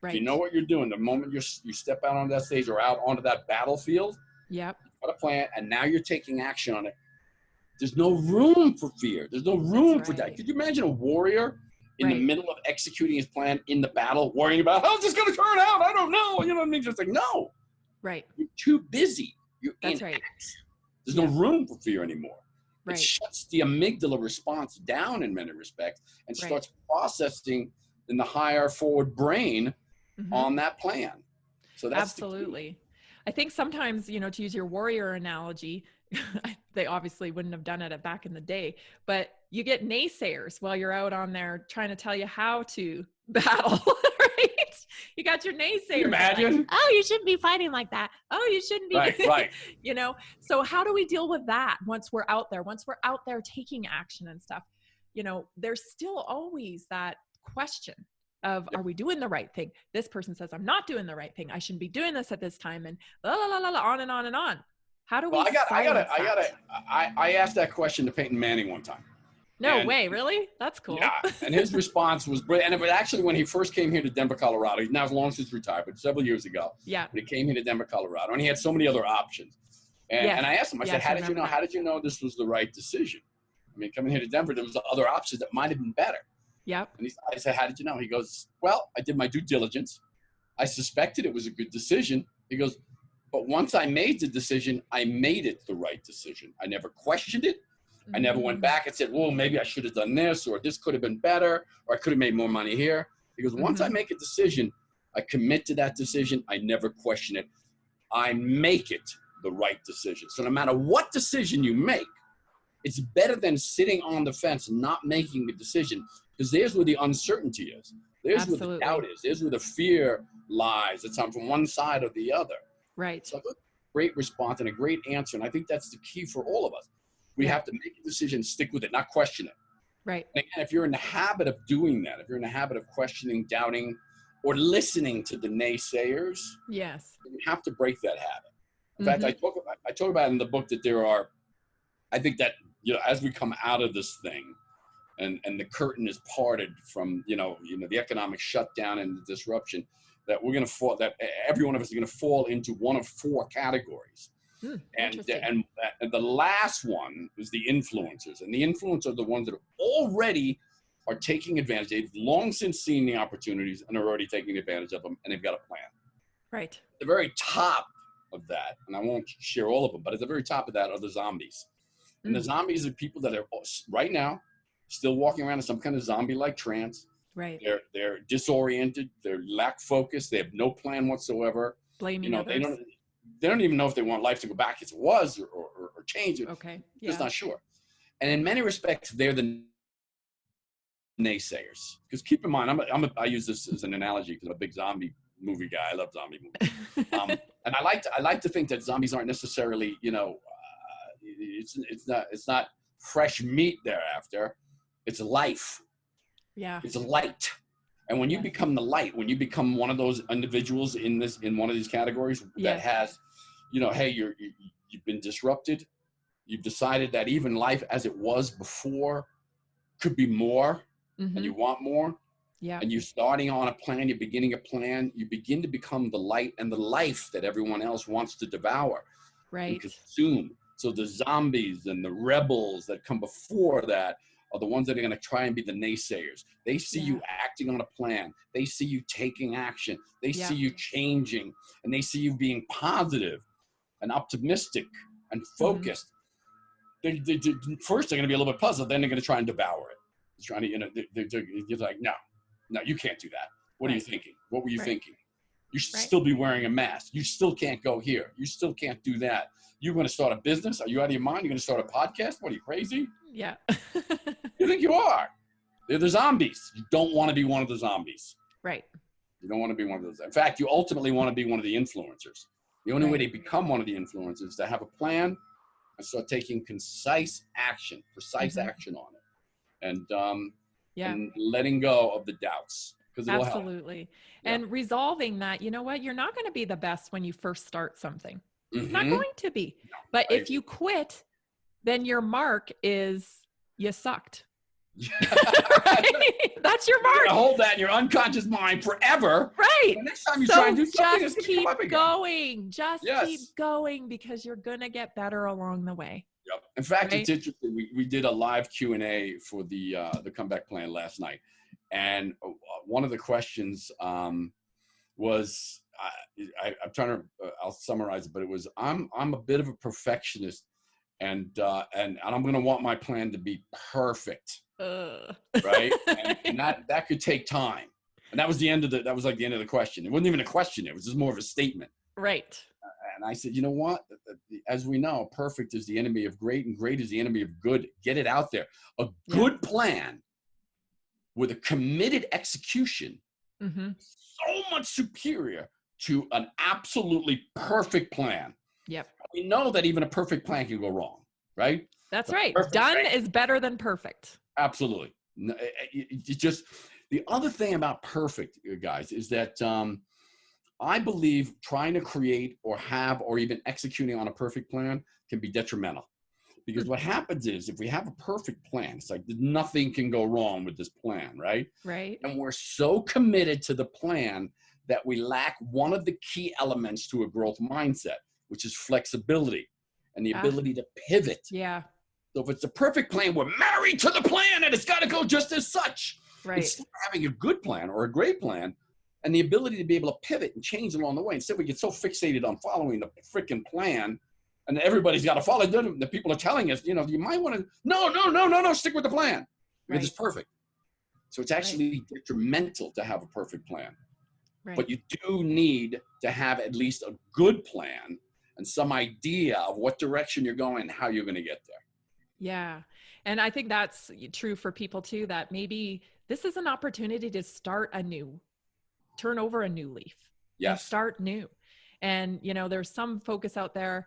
Right. If you know what you're doing, the moment you step out on that stage or out onto that battlefield, you've got a plan, and now you're taking action on it. There's no room for fear. There's no room for doubt. Could you imagine a warrior in the middle of executing his plan in the battle, worrying about how's this going to turn out? I don't know. You know what I mean? Just like, no. Right. You're too busy. You're in action. There's no room for fear anymore. It shuts the amygdala response down in many respects and starts processing in the higher forward brain on that plan. So that's absolutely. I think sometimes, to use your warrior analogy, they obviously wouldn't have done it back in the day, but you get naysayers while you're out on there trying to tell you how to battle, right? You got your naysayers. Can you imagine? Like, oh, you shouldn't be fighting like that. Oh, you shouldn't be. Right. So how do we deal with that once we're out there taking action and stuff? There's still always that question of, are we doing the right thing? This person says, I'm not doing the right thing. I shouldn't be doing this at this time. And on and on and on. How do we I asked that question to Peyton Manning one time. No way, really? That's cool. Yeah, and his response was brilliant. And it was actually when he first came here to Denver, Colorado. He's now long since retired, but several years ago. Yeah. When he came here to Denver, Colorado, and he had so many other options. And I asked him, I said, how did you know this was the right decision? I mean, coming here to Denver, there was other options that might have been better. Yep. And I said, how did you know? He goes, well, I did my due diligence. I suspected it was a good decision. He goes, but once I made the decision, I made it the right decision. I never questioned it. I never went back and said, well, maybe I should have done this, or this could have been better, or I could have made more money here. He goes, once I make a decision, I commit to that decision. I never question it. I make it the right decision. So no matter what decision you make, it's better than sitting on the fence and not making a decision, because there's where the uncertainty is. There's where the doubt is. There's where the fear lies. It's on from one side or the other. Right. So a great response and a great answer. And I think that's the key for all of us. We have to make a decision, stick with it, not question it. Right. And again, if you're in the habit of doing that, if you're in the habit of questioning, doubting, or listening to the naysayers, yes, you have to break that habit. In fact, I talk about in the book that there are, I think that, as we come out of this thing and the curtain is parted from, the economic shutdown and the disruption, that we're going to fall, that every one of us is going to fall into one of four categories. And the last one is the influencers. And the influencers are the ones that already are taking advantage. They've long since seen the opportunities and are already taking advantage of them, and they've got a plan. Right. At the very top of that, and I won't share all of them, but at the very top of that are the zombies. And the zombies are people that are right now still walking around in some kind of zombie-like trance. Right. They're disoriented. They lack focus. They have no plan whatsoever. Blaming others. They don't even know if they want life to go back as it was or change it. Okay. Yeah. Just not sure. And in many respects, they're the naysayers. Because keep in mind, I use this as an analogy because I'm a big zombie movie guy. I love zombie movies. And I like to think that zombies aren't necessarily, it's not fresh meat thereafter. It's life. Yeah. It's light. And when you become the light, when you become one of those individuals in one of these categories that has, hey, you've been disrupted. You've decided that even life as it was before could be more, and you want more. Yeah. And you're starting on a plan, you're beginning a plan, you begin to become the light and the life that everyone else wants to devour and consume. So the zombies and the rebels that come before that are the ones that are going to try and be the naysayers. They see you acting on a plan. They see you taking action. They see you changing, and they see you being positive and optimistic and focused. First, they're going to be a little bit puzzled. Then they're going to try and devour it. They're trying to, they're like, no, you can't do that. What are you thinking? What were you thinking? You should still be wearing a mask. You still can't go here. You still can't do that. You're going to start a business? Are you out of your mind? You're going to start a podcast? What, are you crazy? Yeah. You think you are. They're the zombies. You don't want to be one of the zombies. Right. You don't want to be one of those. In fact, you ultimately want to be one of the influencers. The only way to become one of the influencers is to have a plan and start taking precise action on it. And letting go of the doubts. Absolutely. And resolving that, you know what, you're not going to be the best when you first start something. Not going to be. No, but if you quit, then your mark is you sucked. Right? That's your mark. You're hold that in your unconscious mind forever. Right. The next time you try and do something, just keep going. Just keep going, because you're going to get better along the way. Yep. In fact, it's interesting. We did a live Q&A for the comeback plan last night. And one of the questions was, I'm trying to, I'll summarize it, but it was, I'm a bit of a perfectionist, and I'm going to want my plan to be perfect. Right. And that could take time. And that was that was like the end of the question. It wasn't even a question. It was just more of a statement. Right. And I said, you know what? As we know, perfect is the enemy of great, and great is the enemy of good. Get it out there. A good plan with a committed execution, so much superior to an absolutely perfect plan. Yep. We know that even a perfect plan can go wrong, right? That's right. Done is better than perfect. Absolutely. It's just the other thing about perfect, guys, is that I believe trying to create or have or even executing on a perfect plan can be detrimental. Because what happens is, if we have a perfect plan, it's like nothing can go wrong with this plan, right? Right. And we're so committed to the plan that we lack one of the key elements to a growth mindset, which is flexibility and the ability to pivot. Yeah. So if it's a perfect plan, we're married to the plan and it's got to go just as such. Right. Instead of having a good plan or a great plan and the ability to be able to pivot and change along the way, instead we get so fixated on following the freaking plan, and everybody's got to follow. The people are telling us, you might want to, no, stick with the plan because it's perfect. So it's actually detrimental to have a perfect plan. Right. But you do need to have at least a good plan and some idea of what direction you're going and how you're going to get there. Yeah. And I think that's true for people too, that maybe this is an opportunity to turn over a new leaf. Yes. Start new. And, there's some focus out there,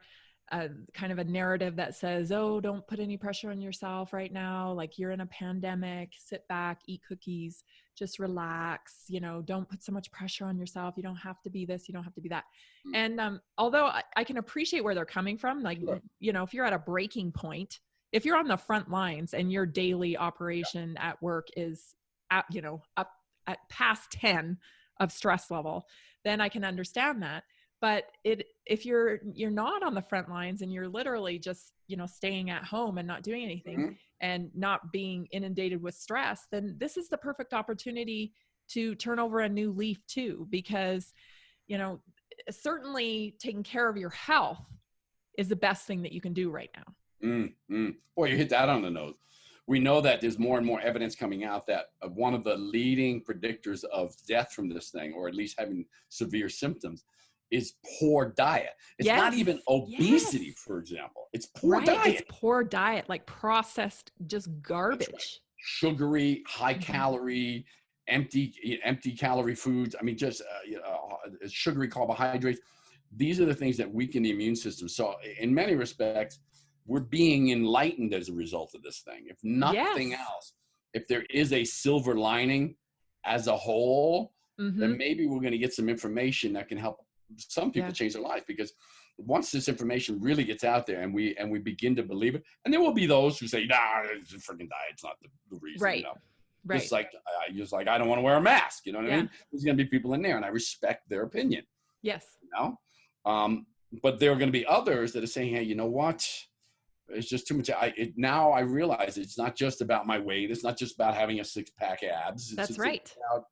kind of a narrative that says, oh, don't put any pressure on yourself right now. Like, you're in a pandemic, sit back, eat cookies, just relax, don't put so much pressure on yourself. You don't have to be this, you don't have to be that. And although I can appreciate where they're coming from, like, if you're at a breaking point, if you're on the front lines and your daily operation at work is up at past 10 of stress level, then I can understand that. But if you're not on the front lines and you're literally just, staying at home and not doing anything and not being inundated with stress, then this is the perfect opportunity to turn over a new leaf too, because, certainly taking care of your health is the best thing that you can do right now. Boy, you hit that on the nose. We know that there's more and more evidence coming out that one of the leading predictors of death from this thing, or at least having severe symptoms, is poor diet. It's not Yes. even obesity, Yes. for example. It's poor Right. It's diet. poor diet, like processed, just That's right. garbage. Sugary, high Mhm. calorie, empty calorie foods. I mean, just sugary carbohydrates. These are the things that weaken the immune system. So, in many respects, we're being enlightened as a result of this thing. If nothing Yes. else, if there is a silver lining as a whole, then Mhm. maybe we're going to get some information that can help some people Yeah. change their life. Because once this information really gets out there and we begin to believe it, and there will be those who say, "Nah, it's a freaking diet's not the reason," Right. Just Right. like I don't want to wear a mask. You know what I Yeah. mean? There's going to be people in there, and I respect their opinion. Yes. You know, um, but there are going to be others that are saying, "Hey, you know what? It's just too much." Now I realize it's not just about my weight. It's not just about having a six-pack abs. That's It's right. about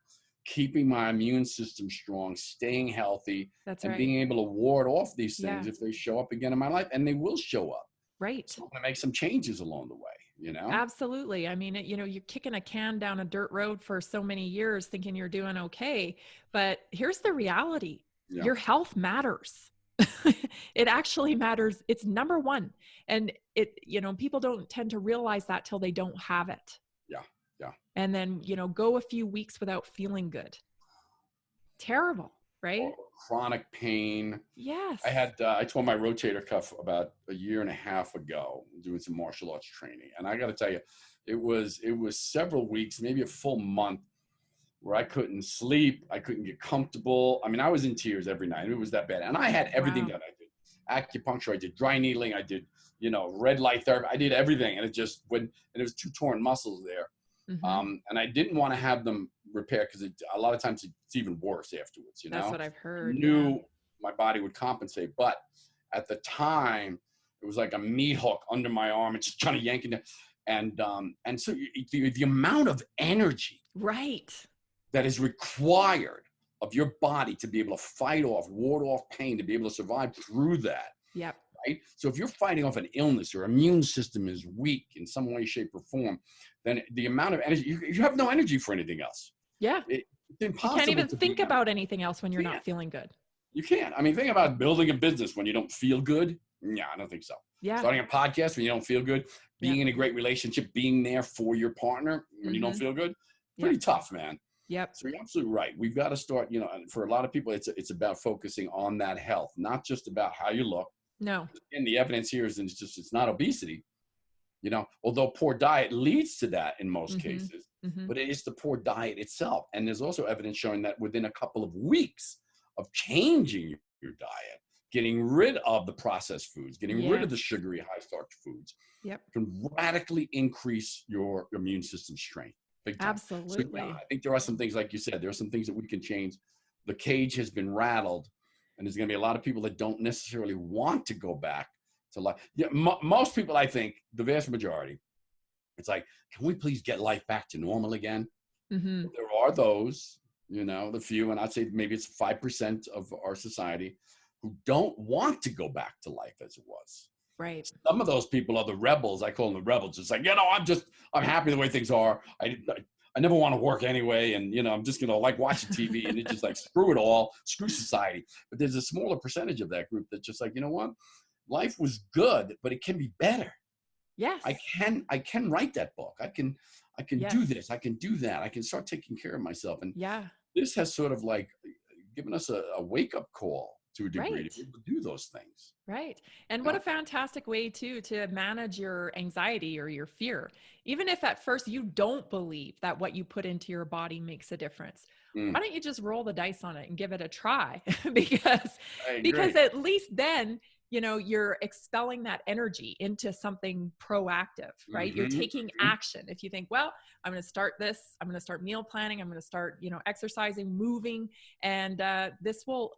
keeping my immune system strong, staying healthy, That's and right. being able to ward off these things Yeah. if they show up again in my life, and they will show up. Right. So I'm going to make some changes along the way. You know? Absolutely. I mean, you're kicking a can down a dirt road for so many years thinking you're doing okay. But here's the reality. Yeah. Your health matters. It actually matters. It's number one. And people don't tend to realize that till they don't have it. Yeah. Yeah. And then, go a few weeks without feeling good. Terrible, Or right? chronic pain. Yes. I tore my rotator cuff about a year and a half ago doing some martial arts training. And I got to tell you, it was several weeks, maybe a full month where I couldn't sleep. I couldn't get comfortable. I mean, I was in tears every night. It was that bad. And I had everything Wow. done. I did acupuncture. I did dry needling. I did, red light therapy. I did everything. And and it was two torn muscles there. Hmm. And I didn't want to have them repaired because a lot of times it's even worse afterwards. That's what I've I heard. Yeah. knew my body would compensate, but at the time it was like a meat hook under my arm. It's just trying to yank it down. And so the amount of energy Right. that is required of your body to be able to fight off, ward off pain, to be able to survive through that. Yep. Right? So if you're fighting off an illness, your immune system is weak in some way, shape, or form, then the amount of energy, you have no energy for anything else. Yeah. It's You can't impossible even to think be. about anything else when you're You not can't. feeling good. You can't. I mean, think about building a business when you don't feel good. Yeah, I don't think so. Yeah. Starting a podcast when you don't feel good, being Yep. in a great relationship, being there for your partner when you don't Hmm. feel good, pretty Yep. tough, man. Yep. So you're absolutely right. We've got to start, and for a lot of people, it's about focusing on that health, not just about how you look. No. And the evidence here is it's not obesity, although poor diet leads to that in most Hmm. cases, Hmm. but it is the poor diet itself. And there's also evidence showing that within a couple of weeks of changing your diet, getting rid of the processed foods, getting rid of the Yes. sugary high starch foods, Yep. can radically increase your immune system strength. Big time. So yeah, Absolutely. I think there are some things, like you said, there are some things that we can change. The cage has been rattled, and there's going to be a lot of people that don't necessarily want to go back to life. Yeah, most people, I think, the vast majority, it's like, can we please get life back to normal again? Hmm. But there are those, the few, and I'd say maybe it's 5% of our society who don't want to go back to life as it was. Right. Some of those people are the rebels. I call them the rebels. It's like, I'm happy the way things are. I never want to work anyway. And, I'm just going to like watching TV and it's just like, screw it all, screw society. But there's a smaller percentage of that group that's just like, you know what? Life was good, but it can be better. Yes. I can write that book. I can Yes. do this. I can do that. I can start taking care of myself. And Yeah. this has sort of like given us a wake-up call to a degree Right. to be able to do those things. Right. And what a fantastic way too to manage your anxiety or your fear. Even if at first you don't believe that what you put into your body makes a difference. Mm, Why don't you just roll the dice on it and give it a try? because I because agree. at least then, you're expelling that energy into something proactive, right? You're Mm-hmm, taking mm-hmm. action. If you think, well, I'm going to start this, I'm going to start meal planning, I'm going to start, exercising, moving, and this will,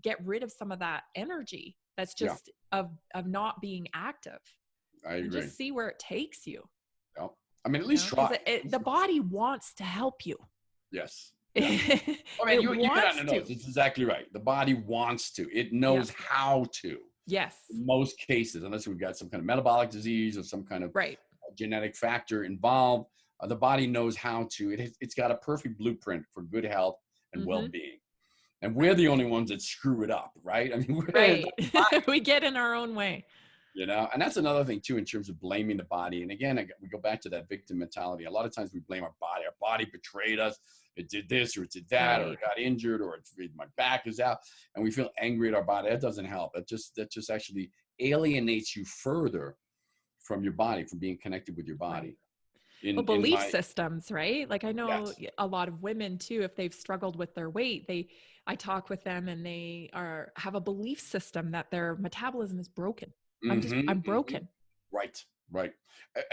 get rid of some of that energy that's Yeah, just of not being active, I and agree. just see where it takes you. Yeah. I mean, at least Because try. At least the body wants to help you. yes. Yeah. I mean, It you hit on wants the to. nose. It's exactly right. The body wants to. It Yeah. knows how to. Yes. In most cases, unless we've got some kind of metabolic disease or some kind of Right. genetic factor involved, the body knows how to. It's got a perfect blueprint for good health and Hmm. well-being. And we're the only ones that screw it up, right? I mean, Right. We get in our own way. you know, and that's another thing too, in terms of blaming the body. And again, we go back to that victim mentality. A lot of times we blame our body. Our body betrayed us. It did this or it did that, or Right. it got injured, or my back is out, and we feel angry at our body. That doesn't help. That just actually alienates you further from your body, from being connected with your Right. body. Well, In belief my systems, right? Like I know Yes. a lot of women too, if they've struggled with their weight, I talk with them and they have a belief system that their metabolism is broken. I'm Mm-hmm. broken. Right, right.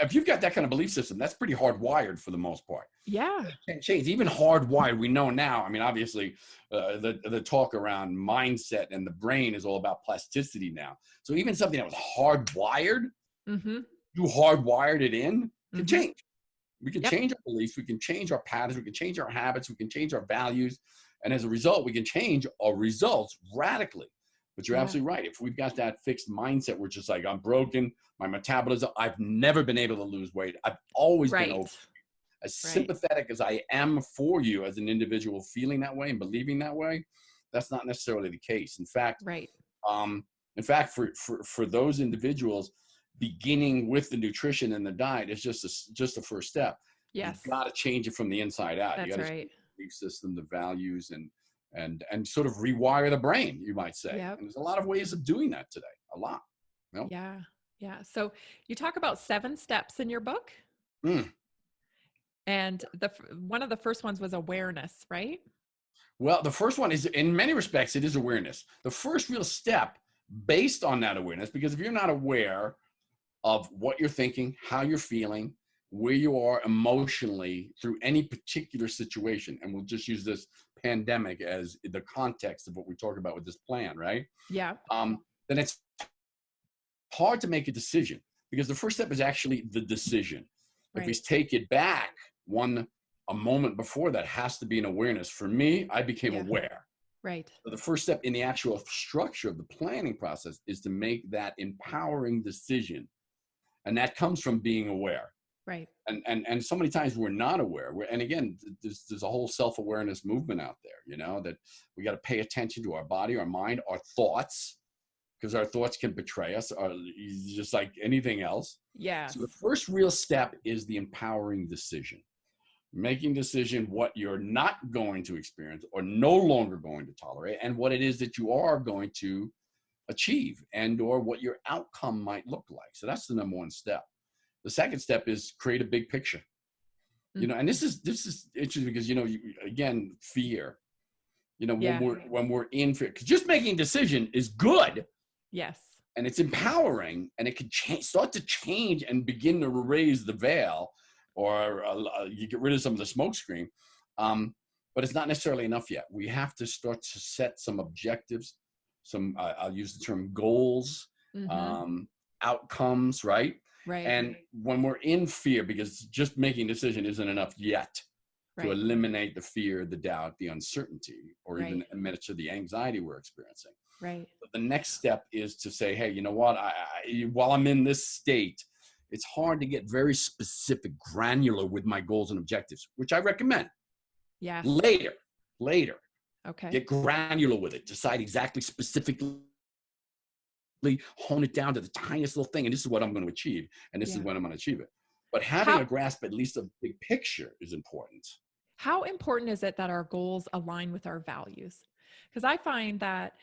If you've got that kind of belief system, that's pretty hardwired for the most part. Yeah. It can't change. Even hardwired, we know now. I mean, obviously, the talk around mindset and the brain is all about plasticity now. So even something that was hardwired, Mm-hmm. you hardwired it in, can Mm-hmm. change. We can Yep. change our beliefs. We can change our patterns. We can change our habits. We can change our values. And as a result, we can change our results radically. But you're Yeah. absolutely right. If we've got that fixed mindset, we're just like, I'm broken, my metabolism, I've never been able to lose weight. I've always been Right. over. As Right. sympathetic as I am for you as an individual feeling that way and believing that way, that's not necessarily the case. Right. Um, in fact, for those individuals, beginning with the nutrition and the diet is just a first step. You Yes. got to change it from the inside out. You That's got to right. change the belief system, the values, and sort of rewire the brain, you might say. Yep. And there's a lot of ways of doing that today. A lot. You Yeah. Yeah. So you talk about 7 steps in your book, know? and one of the first ones was awareness, right? Well, the first one is, in many respects, it is awareness. The first real step based on that awareness, because if you're not aware of what you're thinking, how you're feeling, where you are emotionally through any particular situation, and we'll just use this pandemic as the context of what we talk about with this plan, right? Yeah. Then it's hard to make a decision, because the first step is actually the decision. If we Right. take it back a moment before, that has to be an awareness. For me, I became Yeah. aware. Right. So the first step in the actual structure of the planning process is to make that empowering decision. And that comes from being aware. Right. And so many times we're not aware. And again, there's a whole self-awareness movement out there, that we got to pay attention to our body, our mind, our thoughts, because our thoughts can betray us, just like anything else. Yes. So the first real step is the empowering decision. Making decision what you're not going to experience or no longer going to tolerate, and what it is that you are going to achieve, and or what your outcome might look like. So that's the number one step. The second step is create a big picture. Mhm. And this is interesting because again, fear. Yeah. When we're in fear, because just making a decision is good, Yes. and it's empowering, and it can start to change and begin to raise the veil, or you get rid of some of the smoke screen. But it's not necessarily enough yet. We have to start to set some objectives, I'll use the term goals, Mhm. outcomes, right? Right. And when we're in fear, because just making a decision isn't enough yet to Right. eliminate the fear, the doubt, the uncertainty, or even Right. administer the anxiety we're experiencing. Right. But the next step is to say, hey, you know what? While I'm in this state, it's hard to get very specific, granular with my goals and objectives, which I recommend. Yes. Later, Okay. get granular with it. Decide exactly, specifically, hone it down to the tiniest little thing. And this is what I'm going to achieve. And this is Yeah. when I'm going to achieve it. But having How a grasp, at least a big picture, is important. how important is it that our goals align with our values? Because I find that,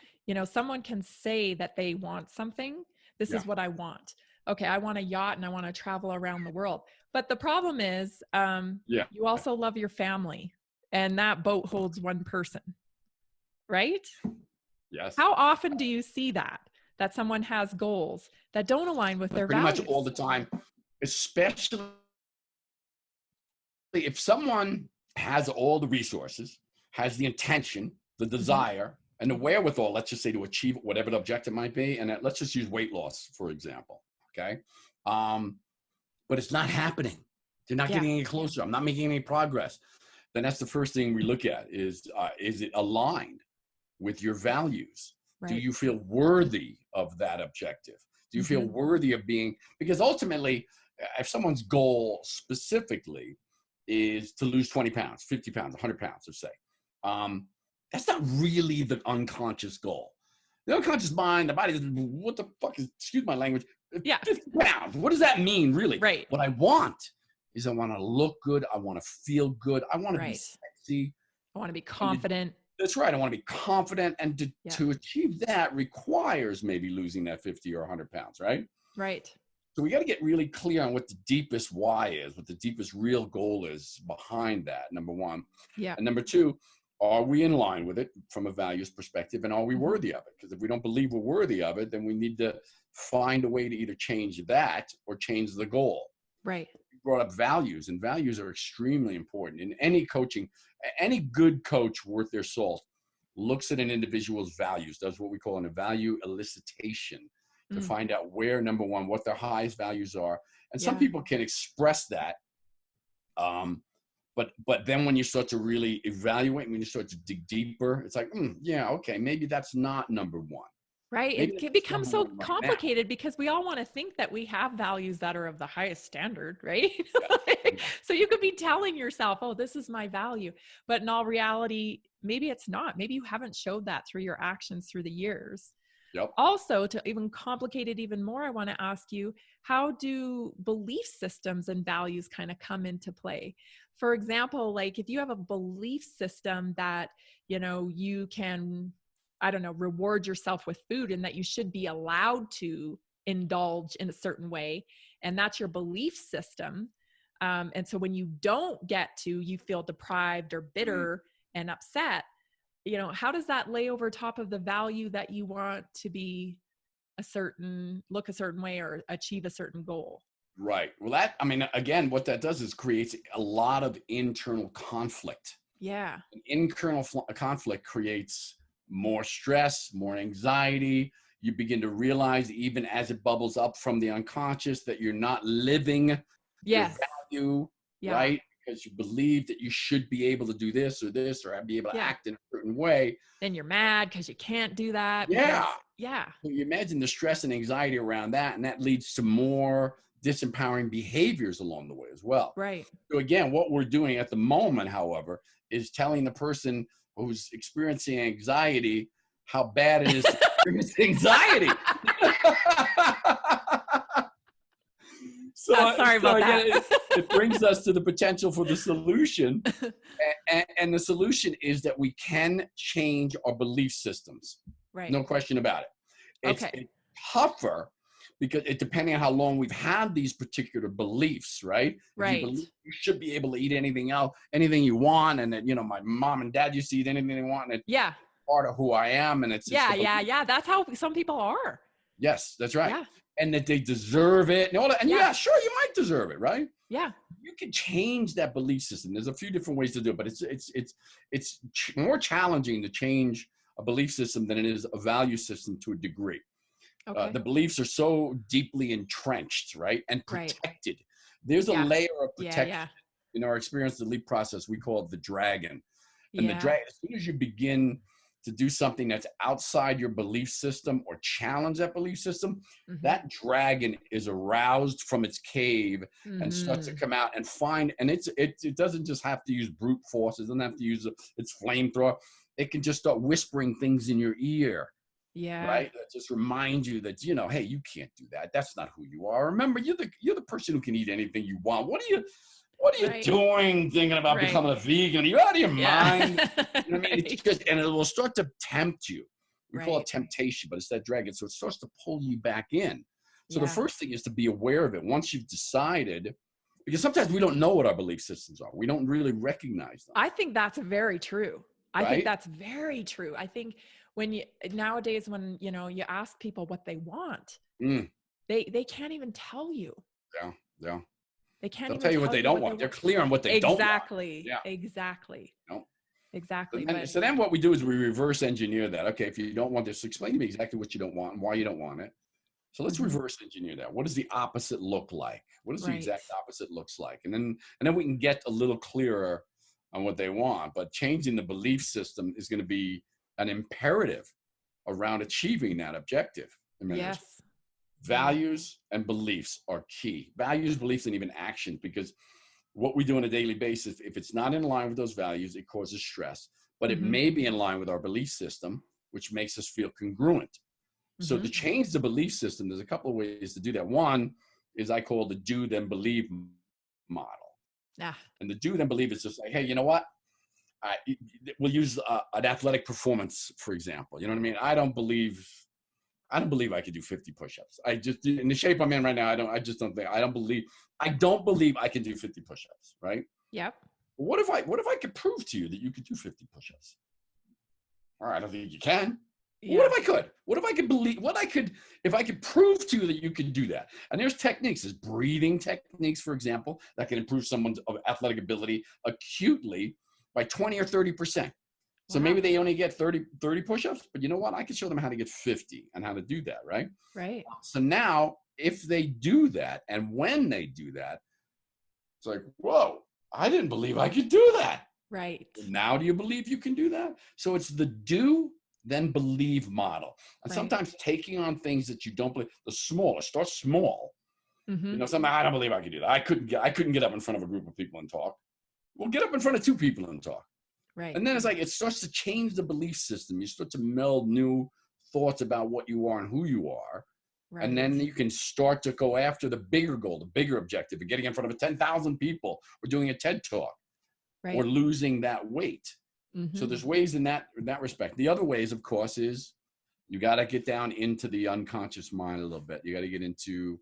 someone can say that they want something. This Yeah. is what I want. Okay, I want a yacht and I want to travel around the world. But the problem is, Yeah. you also love your family, and that boat holds one person, right? Yes. How often do you see that someone has goals that don't align with their Pretty much values? all the time, especially if someone has all the resources, has the intention, the Mhm. desire, and the wherewithal, let's just say, to achieve whatever the objective might be. And let's just use weight loss, for example. Okay. But it's not happening. They're not Yeah. getting any closer. I'm not making any progress. Then that's the first thing we look at is it aligned with your values? Do Right. you feel worthy of that objective? Do you feel Mhm. worthy of being, because ultimately, if someone's goal specifically is to lose 20 pounds, 50 pounds, 100 pounds, let's say, um, that's not really the unconscious goal. The unconscious mind, the body, what the fuck is, excuse my language, Yeah. 50 pounds. What does that mean, really? Right. What I want is I want to look good. I want to feel good. I want to be sexy. I want to be confident. That's right. I want to be confident. And Yeah. to achieve that requires maybe losing that 50 or 100 pounds, right? Right. So we got to get really clear on what the deepest why is, what the deepest real goal is behind that, number one. Yeah. And number two, are we in line with it from a values perspective, and are we worthy of it? Because if we don't believe we're worthy of it, then we need to find a way to either change that or change the goal. Right. You brought up values, and values are extremely important in any coaching. Any good coach worth their salt looks at an individual's values, does what we call an value elicitation to find out where, number one, what their highest values are. And some people can express that. But then when you start to really evaluate, when you start to dig deeper, it's like, yeah, okay, maybe that's not number one. Right. Maybe It becomes so right complicated because we all want to think that we have values that are of the highest standard, right? So you could be telling yourself, oh, this is my value. But in all reality, maybe it's not. Maybe you haven't showed that through your actions through the years. Yep. Also, to even complicate it even more, I want to ask you, how do belief systems and values kind of come into play? For example, like if you have a belief system that, you know, you can, I don't know, reward yourself with food and that you should be allowed to indulge in a certain way, and that's your belief system. And so when you don't get to, you feel deprived or bitter and upset. You know, how does that lay over top of the value that you want to be look a certain way or achieve a certain goal? Right. Well, that, I mean, again, what that does is creates a lot of internal conflict. Yeah. Internal conflict creates more stress, more anxiety. You begin to realize, even as it bubbles up from the unconscious, that you're not living your value, right? Because you believe that you should be able to do this or be able to act in a certain way. Then you're mad because you can't do that. Yeah. Yeah. So you imagine the stress and anxiety around that, and that leads to more disempowering behaviors along the way as well. Right. So again, what we're doing at the moment, however, is telling the person who's experiencing anxiety how bad it is to experience anxiety. Sorry about that. It brings us to the potential for the solution. And the solution is that we can change our belief systems. Right. No question about it. It's tougher because depending on how long we've had these particular beliefs, right? Right. If you believe you should be able to eat anything anything you want, and that, you know, my mom and dad used to eat anything they want, and it's part of who I am, and it's that's how some people are. Yes, that's right. Yeah. And that they deserve it, and all that. And sure, you might deserve it, right? Yeah. You can change that belief system. There's a few different ways to do it, but it's more challenging to change a belief system than it is a value system to a degree. Okay. The beliefs are so deeply entrenched, right? And protected. Right. There's a layer of protection. In our experience, the leap process, we call it the dragon. And the dragon, as soon as you begin to do something that's outside your belief system or challenge that belief system, that dragon is aroused from its cave and starts to come out and find, and it doesn't just have to use brute force. It doesn't have to use its flamethrower. It can just start whispering things in your ear. Yeah. Right. That just remind you that, you know, hey, you can't do that. That's not who you are. Remember, you're the person who can eat anything you want. What are you doing thinking about becoming a vegan? Are you out of your mind? You know what I mean? It's just, and it will start to tempt you. We call it temptation, but it's that dragon. So it starts to pull you back in. So the first thing is to be aware of it once you've decided, because sometimes we don't know what our belief systems are. We don't really recognize them. I think that's very true. I think that's very true. I think nowadays when, you know, you ask people what they want, they can't even tell you. Yeah. They can't They'll even tell you what they don't want. They're clear on what they don't want. Exactly. No. Exactly. So then what we do is we reverse engineer that. Okay, if you don't want this, explain to me exactly what you don't want and why you don't want it. So let's reverse engineer that. What does the opposite look like? What does the exact opposite looks like? And then we can get a little clearer on what they want. But changing the belief system is going to be an imperative around achieving that objective. Yes. Values and beliefs are key. Values, beliefs, and even actions, because what we do on a daily basis, if it's not in line with those values, it causes stress. but it may be in line with our belief system, which makes us feel congruent. So to change the belief system, there's a couple of ways to do that. One is I call the do then believe model. Yeah. And the do then believe is just like, hey, you know what? We'll use an athletic performance, for example. You know what I mean? I don't believe I could do 50 push-ups. I just, in the shape I'm in right now, I don't believe I can do 50 push-ups, right? Yep. What if I could prove to you that you could do 50 push-ups? All right, I don't think you can. Yeah. What if I could? What if I could if I could prove to you that you could do that? And there's techniques, there's breathing techniques, for example, that can improve someone's athletic ability acutely by 20 or 30%. So maybe they only get 30 push-ups, but you know what? I can show them how to get 50 and how to do that, right? Right. So now if they do that, and when they do that, it's like, whoa, I didn't believe I could do that. Right. Now do you believe you can do that? So it's the do, then believe model. And sometimes taking on things that you don't believe, start small. You know, something I don't believe I could do that. I couldn't get up in front of a group of people and talk. Well, get up in front of 2 people and talk. Right. And then it's like, it starts to change the belief system. You start to meld new thoughts about what you are and who you are. Right. And then you can start to go after the bigger goal, the bigger objective of getting in front of 10,000 people or doing a TED talk or losing that weight. So there's ways in that respect. The other ways, of course, is you got to get down into the unconscious mind a little bit. You got to get into,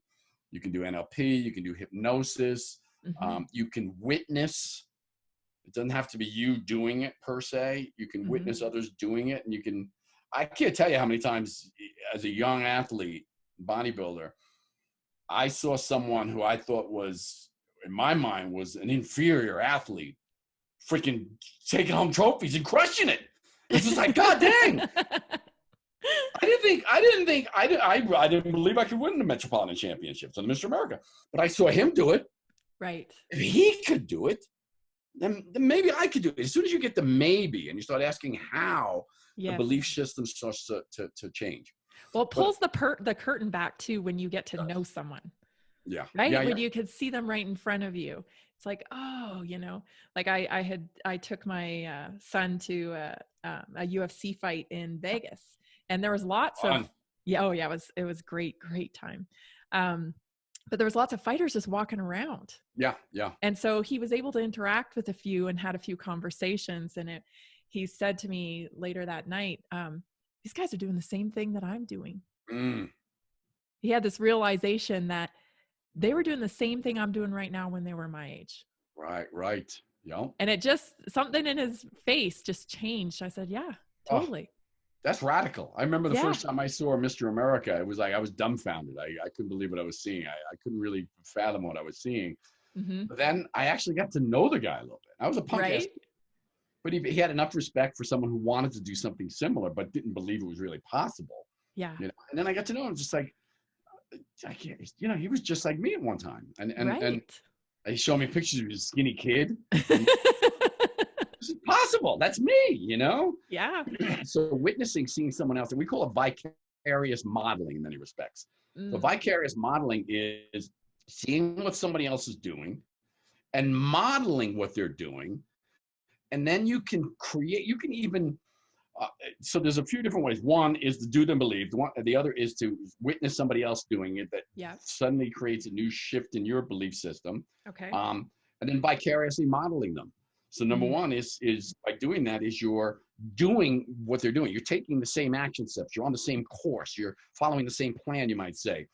you can do NLP, you can do hypnosis, you can witness. It doesn't have to be you doing it per se. You can witness others doing it. And I can't tell you how many times as a young athlete, bodybuilder, I saw someone who I thought was, in my mind, was an inferior athlete, freaking taking home trophies and crushing it. It's just like, God dang. I didn't believe I could win the Metropolitan Championships and the Mr. America, but I saw him do it. Right. If he could do it, then maybe I could do it. As soon as you get the maybe and you start asking how, the belief system starts to change. Well, it pulls the curtain back too when you get to know someone. Yeah. Right. Yeah, when you could see them right in front of you. It's like, oh, you know, like I took my son to a UFC fight in Vegas, and there was lots of, it was great time. But there was lots of fighters just walking around. Yeah. Yeah. And so he was able to interact with a few and had a few conversations. And he said to me later that night, these guys are doing the same thing that I'm doing. He had this realization that they were doing the same thing I'm doing right now when they were my age. Right. Yeah. And it just, something in his face just changed. I said, yeah, totally. Oh, that's radical. I remember the first time I saw Mr. America, it was like, I was dumbfounded. I couldn't believe what I was seeing. I couldn't really fathom what I was seeing. But then I actually got to know the guy a little bit. I was a punk ass, but he had enough respect for someone who wanted to do something similar, but didn't believe it was really possible. Yeah. You know? And then I got to know him, just like, he was just like me at one time. And he showed me pictures of his skinny kid. This is possible. That's me, you know? Yeah. So witnessing, seeing someone else, and we call it vicarious modeling in many respects. So vicarious modeling is seeing what somebody else is doing and modeling what they're doing. And then you can even, so there's a few different ways. One is to do then believe. The other is to witness somebody else doing it that suddenly creates a new shift in your belief system. Okay. And then vicariously modeling them. So number one is by doing that is you're doing what they're doing. You're taking the same action steps. You're on the same course. You're following the same plan, you might say.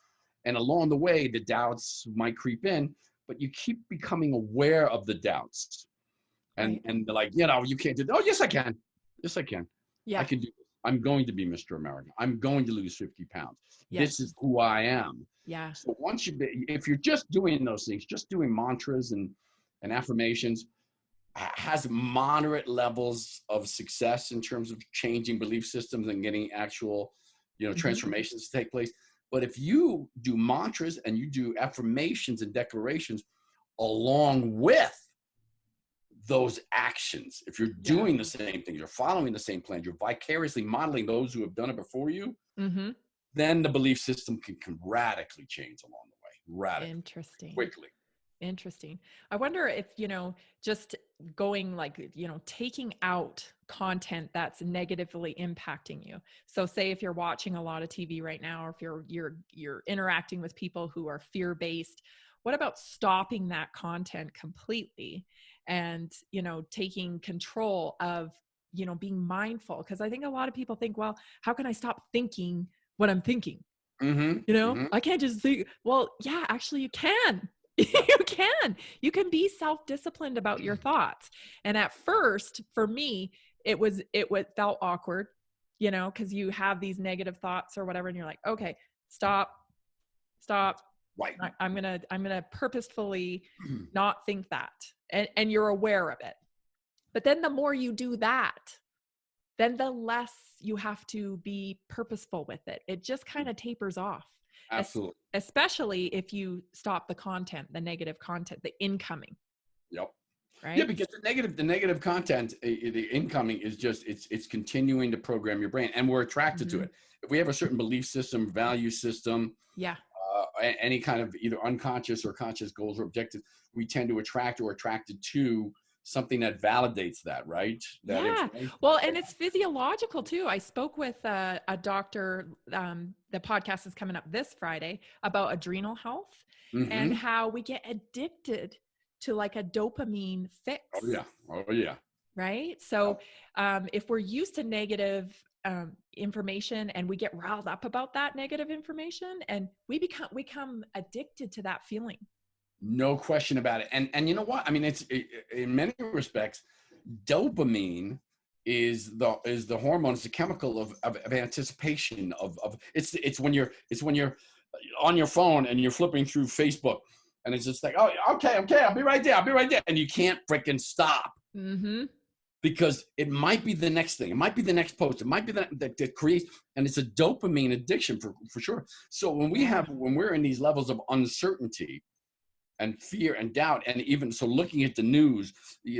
And along the way, the doubts might creep in, but you keep becoming aware of the doubts. And they're like, you can't do that. Oh, yes, I can. Yes, I can. Yeah. I can do this. I'm going to be Mr. America. I'm going to lose 50 pounds. Yes. This is who I am. Yeah. So if you're just doing those things, just doing mantras and affirmations, has moderate levels of success in terms of changing belief systems and getting actual, transformations to take place. But if you do mantras and you do affirmations and declarations along with those actions, if you're doing the same thing, you're following the same plan, you're vicariously modeling those who have done it before you, then the belief system can radically change along the way, radically, interesting, quickly. Interesting. I wonder if, just going like, taking out content that's negatively impacting you. So say if you're watching a lot of TV right now, or if you're interacting with people who are fear-based, what about stopping that content completely and, taking control of, being mindful? Because I think a lot of people think, well, how can I stop thinking what I'm thinking? Mm-hmm. Mm-hmm. I can't just think, well, yeah, actually you can. Yeah. You can be self-disciplined about your thoughts. And at first, for me, it felt awkward, because you have these negative thoughts or whatever, and you're like, okay, stop, stop. Right. I'm gonna purposefully not think that. And you're aware of it. But then the more you do that, then the less you have to be purposeful with it. It just kind of tapers off. Absolutely. Especially if you stop the content, the negative content, the incoming. Yep. Yeah, Right? because the negative content, the incoming is just, it's continuing to program your brain, and we're attracted to it. If we have a certain belief system, value system, Yeah. any kind of either unconscious or conscious goals or objectives, we tend to attract or attracted to something that validates that, right? That Yeah. information. Well, and it's physiological too. I spoke with a doctor. The podcast is coming up this Friday about adrenal health and Mm-hmm. how we get addicted to like a dopamine fix. Oh yeah. Oh yeah. Right. So if we're used to negative information and we get riled up about that negative information, and we become addicted to that feeling. No question about it. And you know what? I mean, in many respects, dopamine is the hormone. It's a chemical of anticipation of it's when you're on your phone and you're flipping through Facebook, and it's just like, oh, okay, I'll be right there, and you can't freaking stop. Mm-hmm. Because it might be the next thing, it might be the next post, it might be that creates, and it's a dopamine addiction for sure. So when we're in these levels of uncertainty and fear and doubt, and even so looking at the news,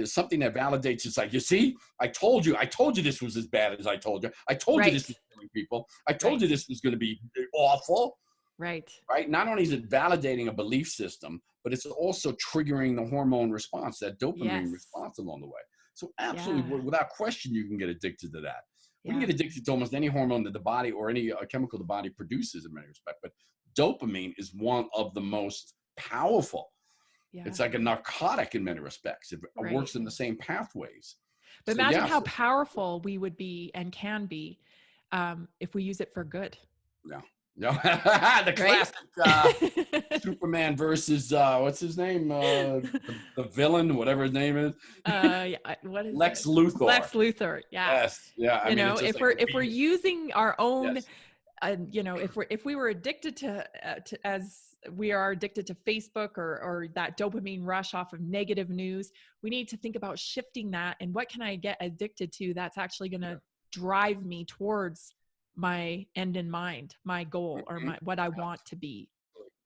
something that validates, it's like, you see, I told you this was as bad as I told you. I told you this was killing people. I told you this was going to be awful. Right. Not only is it validating a belief system, but it's also triggering the hormone response, that dopamine response along the way. So absolutely, without question, you can get addicted to that. We can get addicted to almost any hormone that the body, or any chemical the body produces in many respects, but dopamine is one of the most powerful. It's like a narcotic in many respects. It works in the same pathways. But so, imagine how powerful we would be and can be if we use it for good. Yeah. The classic Superman versus what's his name? The villain, whatever his name is. What is Lex Luthor. Lex Luthor. Yeah. Yes. Yeah. I mean, if we're using our own, if we were addicted to as we are addicted to Facebook or that dopamine rush off of negative news, we need to think about shifting that, and what can I get addicted to that's actually going to drive me towards my end in mind, my goal, or what I want to be.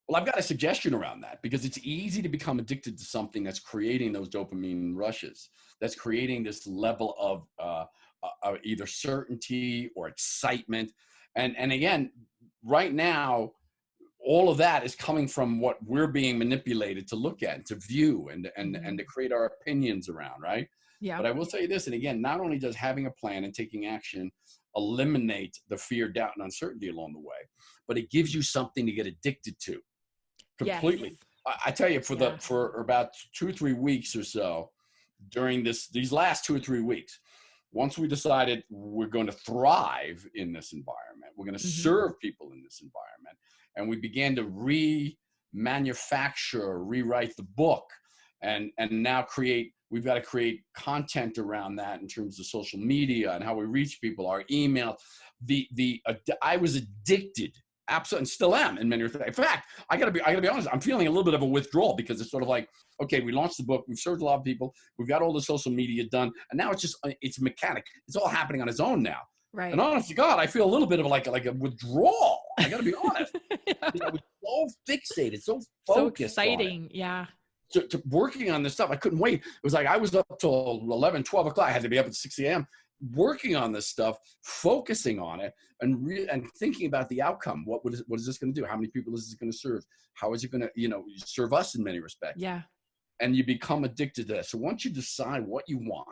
Well, I've got a suggestion around that, because it's easy to become addicted to something that's creating those dopamine rushes, that's creating this level of either certainty or excitement. And again, right now, all of that is coming from what we're being manipulated to look at, to view, and to create our opinions around, right? Yeah. But I will tell you this, and again, not only does having a plan and taking action eliminate the fear, doubt, and uncertainty along the way, but it gives you something to get addicted to completely. Yes. I tell you, for about 2 or 3 weeks or so, during these last 2 or 3 weeks, once we decided we're going to thrive in this environment, we're going to serve people in this environment, and we began to rewrite the book, and now we've got to create content around that in terms of social media and how we reach people, our email. I was addicted, absolutely, and still am in many respects. In fact, I gotta be honest, I'm feeling a little bit of a withdrawal, because it's sort of like, okay, we launched the book, we've served a lot of people, we've got all the social media done, and now it's mechanic. It's all happening on its own now. Right. And honest to God, I feel a little bit of like a withdrawal. I gotta be honest. I was so fixated, so focused. So exciting, to working on this stuff. I couldn't wait. It was like I was up till 11, 12 o'clock. I had to be up at 6 a.m. working on this stuff, focusing on it, and thinking about the outcome. What is this going to do? How many people is this going to serve? How is it going to, serve us in many respects? Yeah. And you become addicted to that. So once you decide what you want,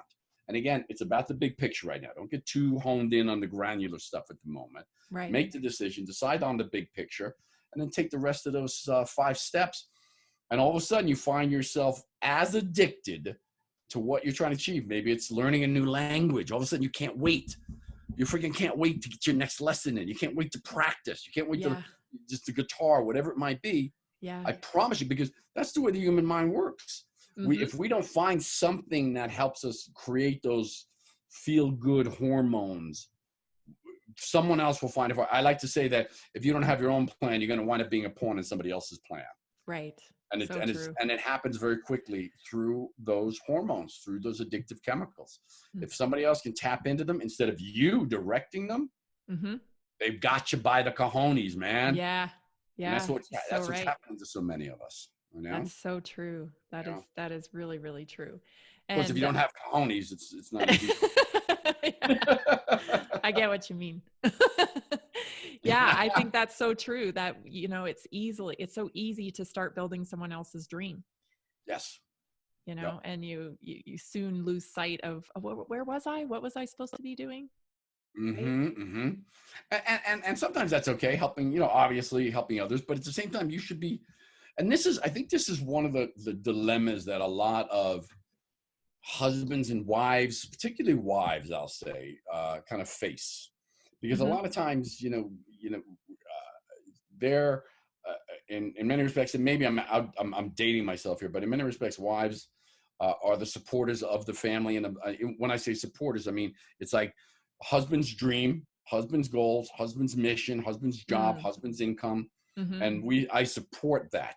and again, it's about the big picture right now. Don't get too honed in on the granular stuff at the moment. Right. Make the decision, decide on the big picture, and then take the rest of those 5 steps. And all of a sudden you find yourself as addicted to what you're trying to achieve. Maybe it's learning a new language. All of a sudden you can't wait. You freaking can't wait to get your next lesson in. You can't wait to practice. You can't wait to just the guitar, whatever it might be. Yeah. I promise you, because that's the way the human mind works. If we don't find something that helps us create those feel-good hormones, someone else will find it. I like to say that if you don't have your own plan, you're going to wind up being a pawn in somebody else's plan. Right. And it happens very quickly through those hormones, through those addictive chemicals. If somebody else can tap into them instead of you directing them, they've got you by the cojones, man. Yeah. Yeah. And that's what's happening to so many of us. That's so true. That is really, really true. And, of course, if you don't have cojones, it's not easy. I get what you mean. Yeah, I think that's so true that, it's so easy to start building someone else's dream. Yes. And you soon lose sight of where was I? What was I supposed to be doing? And sometimes that's okay, helping, obviously helping others, but at the same time you should be, and I think this is one of the dilemmas that a lot of husbands and wives, particularly wives, I'll say, kind of face, because a lot of times, they're in many respects, and maybe I'm dating myself here, but in many respects, wives are the supporters of the family. And when I say supporters, I mean, it's like husband's dream, husband's goals, husband's mission, husband's job, husband's income. And I support that.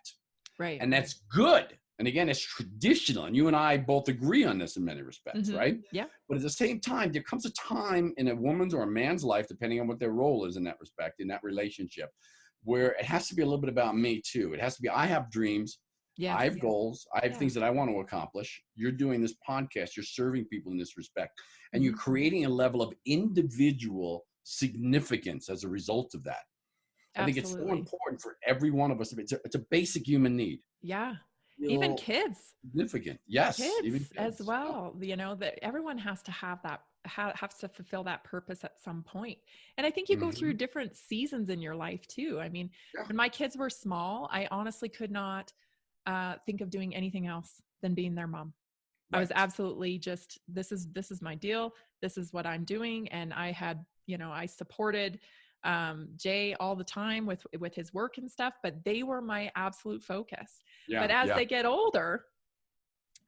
Right. And that's good. And again, it's traditional. And you and I both agree on this in many respects, right? Yeah. But at the same time, there comes a time in a woman's or a man's life, depending on what their role is in that respect, in that relationship, where it has to be a little bit about me too. It has to be, I have dreams. Yes. I have goals. I have things that I want to accomplish. You're doing this podcast. You're serving people in this respect. And you're creating a level of individual significance as a result of that. I think it's so important for every one of us. It's a basic human need. Yeah. Even kids. Significant. Yes. Kids, even kids as well. That everyone has to have that, has to fulfill that purpose at some point. And I think you go through different seasons in your life too. I mean, when my kids were small, I honestly could not think of doing anything else than being their mom. Right. I was absolutely just, this is my deal. This is what I'm doing. And I had, I supported Jay all the time with his work and stuff, but they were my absolute focus. But as they get older,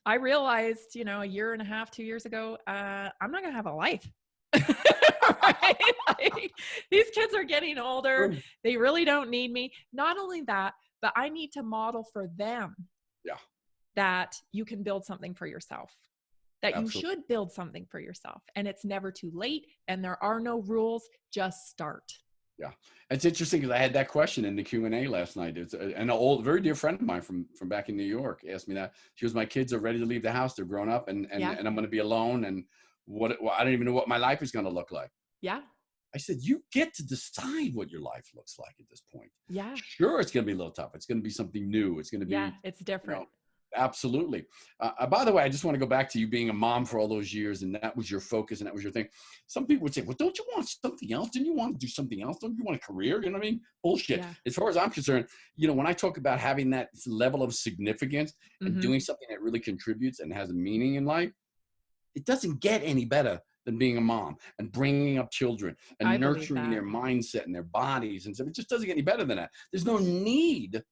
I realized, a year and a half, 2 years ago, I'm not going to have a life. Right? Like, these kids are getting older. They really don't need me. Not only that, but I need to model for them that you can build something for yourself, that you should build something for yourself. And it's never too late. And there are no rules. Just start. Yeah. It's interesting because I had that question in the Q&A last night. It's an old, very dear friend of mine from back in New York asked me that. She goes, my kids are ready to leave the house. They're grown up and I'm going to be alone. And I don't even know what my life is going to look like. Yeah. I said, you get to decide what your life looks like at this point. Yeah. Sure, it's going to be a little tough. It's going to be something new. It's going to be. Yeah, it's different. Absolutely. By the way, I just want to go back to you being a mom for all those years, and that was your focus, and that was your thing. Some people would say, well, don't you want something else? Didn't you want to do something else? Don't you want a career? You know what I mean? Bullshit. Yeah. As far as I'm concerned, when I talk about having that level of significance and doing something that really contributes and has a meaning in life, it doesn't get any better than being a mom and bringing up children and nurturing their mindset and their bodies and stuff. It just doesn't get any better than that. There's no need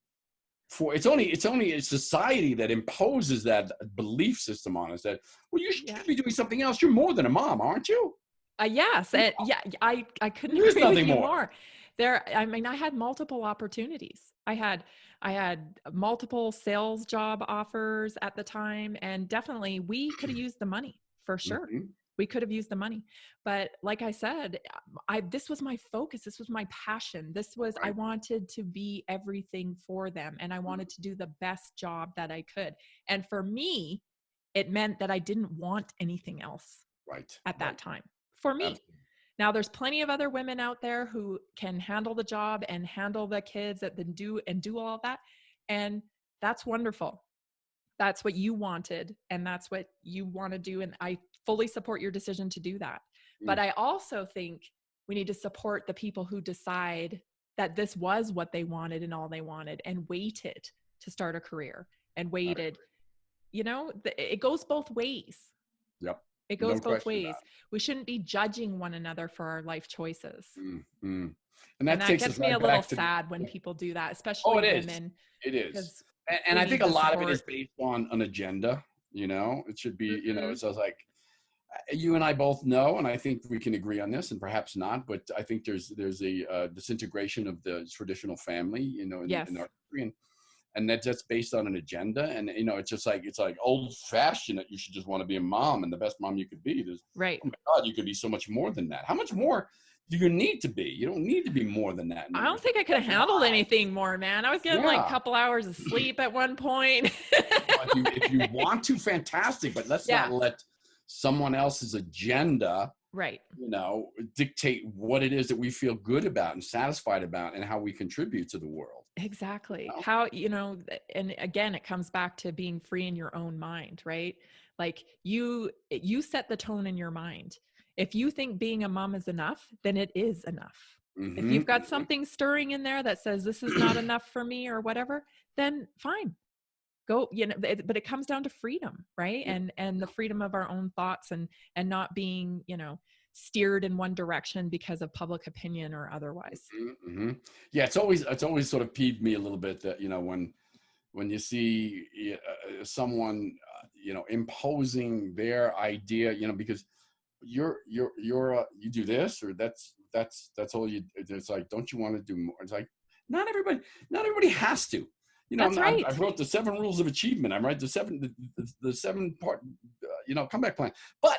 for, it's only a society that imposes that belief system on us that, well, you should be doing something else. You're more than a mom, aren't you? Yes. And I couldn't agree with you more. I had multiple opportunities. I had multiple sales job offers at the time, and definitely we could have used the money for sure. We could have used the money, but like I said, this was my focus. This was my passion. I wanted to be everything for them, and I wanted to do the best job that I could. And for me, it meant that I didn't want anything else at that time. for me. Absolutely. Now, there's plenty of other women out there who can handle the job and handle the kids that then do all of that. And that's wonderful. That's what you wanted, and that's what you want to do. And I fully support your decision to do that. But Mm, I also think we need to support the people who decide that this was what they wanted and all they wanted, and waited to start a career, and I waited. agree. It goes both ways. Yep. It No goes both question ways. about We shouldn't be judging one another for our life choices. it. And And that that takes us gets me a right little back to sad when the, people do that, oh, especially it is. women, It is. because And we I think need a the lot of it support. is based on an agenda, it should be, Mhm. it's just like, you and I both know, and I think we can agree on this, and perhaps not, but I think there's a disintegration of the traditional family, in Yes, our country, and that's just based on an agenda, and it's like old fashioned that you should just want to be a mom and the best mom you could be. There's, right. oh my God, you could be so much more than that. How much more do you need to be? You don't need to be more than that in I order don't to think I could have handled thrive. anything more, man. I was getting like a Yeah. couple hours of sleep at one point. Well, if you want to, fantastic, but let's not Yeah, let someone else's agenda right. dictate what it is that we feel good about and satisfied about and how we contribute to the world. Exactly. You How, and again, it comes back to being free in your own mind, right? Like you set the tone in your mind. If you think being a mom is enough, then it is enough. If you've got something stirring in there that says this is not enough for me or whatever, then fine. Go, but it comes down to freedom, right? Yeah. And the freedom of our own thoughts, and not being, steered in one direction because of public opinion or otherwise. Mm-hmm. Yeah, it's always sort of peeved me a little bit that when you see someone imposing their idea, because you do this, or that's all you. It's like, don't you want to do more? It's like, not everybody has to. That's I right. wrote the 7 rules of achievement. I write the 7 part comeback plan, but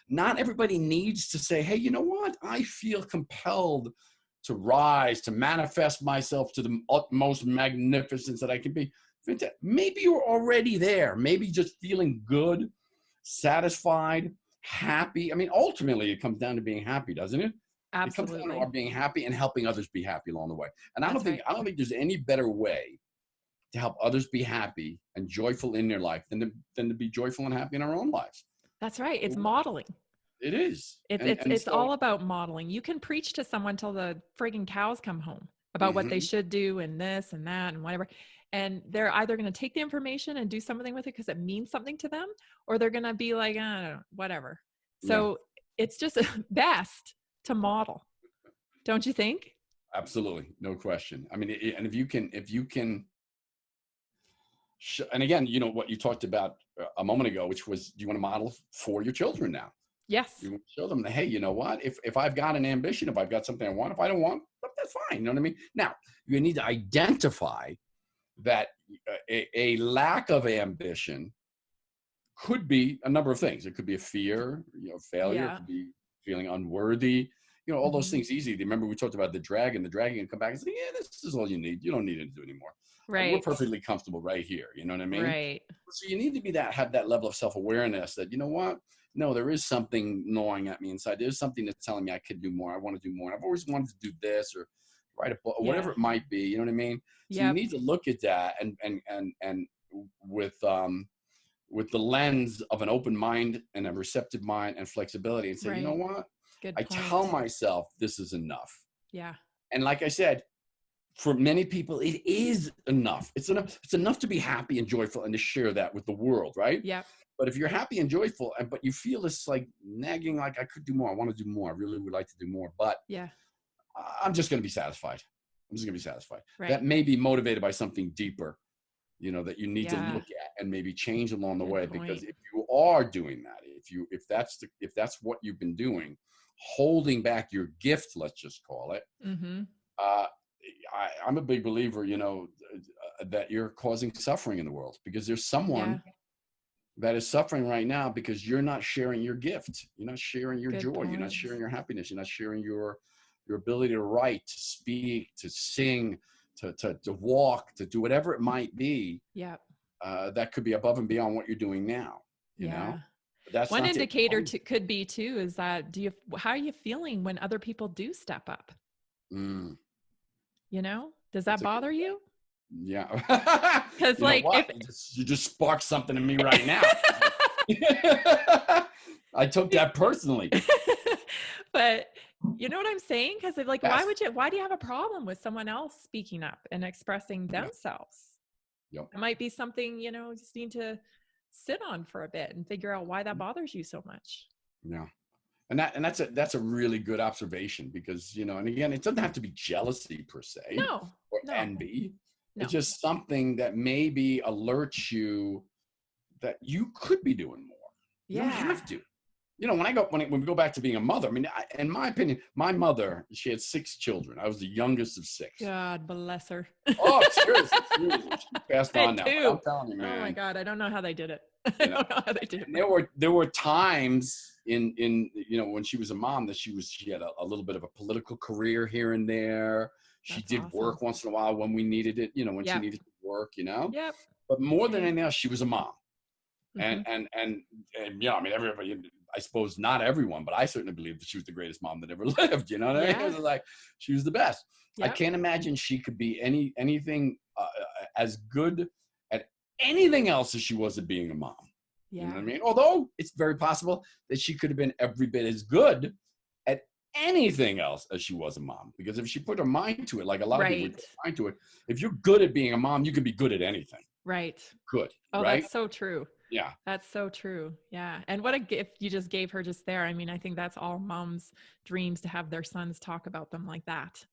not everybody needs to say, hey, you know what? I feel compelled to rise, to manifest myself to the utmost magnificence that I can be. Maybe you're already there. Maybe just feeling good, satisfied, happy. I mean, ultimately, it comes down to being happy, doesn't it? It comes down to our Absolutely. being happy and helping others be happy along the way. And I don't That's think right. I don't think there's any better way to help others be happy and joyful in their life than to be joyful and happy in our own lives. That's right. It's modeling. It is, It's and it's and it's so. all about modeling. You can preach to someone till the frigging cows come home about what they Mhm. should do and this and that and whatever. And they're either going to take the information and do something with it because it means something to them, or they're going to be like, I don't know, whatever. Yeah, So it's just best to model, don't you think? absolutely, no question. I mean, and if you can, and again, what you talked about a moment ago, which was, you want to model for your children now. Yes, You want to show them that, hey, you know what? If I've got an ambition, if I've got something I want, if I don't want, that's fine. You know what I mean? Now, you need to identify that a lack of ambition could be a number of things. It could be a fear, failure. It yeah. could be feeling unworthy. All those Hmm. things easy. Remember, we talked about the dragon. The dragon can come back and say, yeah, this is all you need. You don't need it to do anymore. We're Right, perfectly comfortable right here. You know what I mean? right. So you need to have that level of self-awareness that, you know what? No, there is something gnawing at me inside. There's something that's telling me I could do more. I want to do more. I've always wanted to do this, or write a book, or whatever Yeah. it might be. You know what I mean? So you Yep. need to look at that and with the lens of an open mind and a receptive mind and flexibility, and say, you know Right. what? Good I tell point. myself this is enough. Yeah. And like I said, for many people, it is enough. It's enough. It's enough to be happy and joyful and to share that with the world, right? Yep. But if you're happy and joyful, but you feel this like nagging, like I could do more, I want to do more, I really would like to do more, but Yeah. I'm just going to be satisfied. I'm just going to be satisfied. Right. That may be motivated by something deeper, that you need to Yeah. look at and maybe change along the Good way. Because point. if you are doing that, if that's what you've been doing, holding back your gift, let's just call it, Mm-hmm. uh, I'm a big believer, that you're causing suffering in the world, because there's Yeah. someone that is suffering right now because you're not sharing your gift. You're not sharing your Good joy. You're not points. sharing your happiness. You're not sharing your ability to write, to speak, to sing, to walk, to do whatever it might be. Yep. That could be above and beyond what you're doing now. You Yeah. know. But that's One not the indicator only. could be too, is that how are you feeling when other people do step up? Mm, Does that's that a good bother you? Yeah. Because You know like what? if You just sparked something in me right now. I took that personally. but you know what I'm saying? Because like, Yes. why do you have a problem with someone else speaking up and expressing Yeah. themselves? Yep. It might be something, you just need to sit on for a bit and figure out why that bothers you so much. Yeah. And that's a really good observation because, and again, it doesn't have to be jealousy per se No, or no, envy. It's no. just something that maybe alerts you that you could be doing more. You don't Yeah. have to. When we go back to being a mother, I mean, in my opinion, my mother, she had 6 children. I was the youngest of 6. God bless her. Oh, seriously, seriously. She passed I had on now, but I'm 2. telling you, Oh my man, God. I don't know how they did it. I you know, don't know how they did and it. there were times in when she was a mom that she had a little bit of a political career here and there. She That's did awesome. work once in a while when we needed it, when she Yep. needed to work, Yep. But more than Same. anything else, she was a mom. Hmm. And I mean, everybody, I suppose not everyone, but I certainly believe that she was the greatest mom that ever lived. You know what I mean? It Yeah. was like she was the best. I Yep. can't imagine she could be anything as good at anything else as she was at being a mom. You know Yeah. what I mean? Although it's very possible that she could have been every bit as good at anything else as she was a mom. Because if she put her mind to it, like a lot of people would Right. put their mind to it, if you're good at being a mom, you can be good at anything. Right. Good, Oh, right? that's so true. Yeah. That's so true. Yeah. And what a gift you just gave her just there. I mean, I think that's all moms' dreams, to have their sons talk about them like that.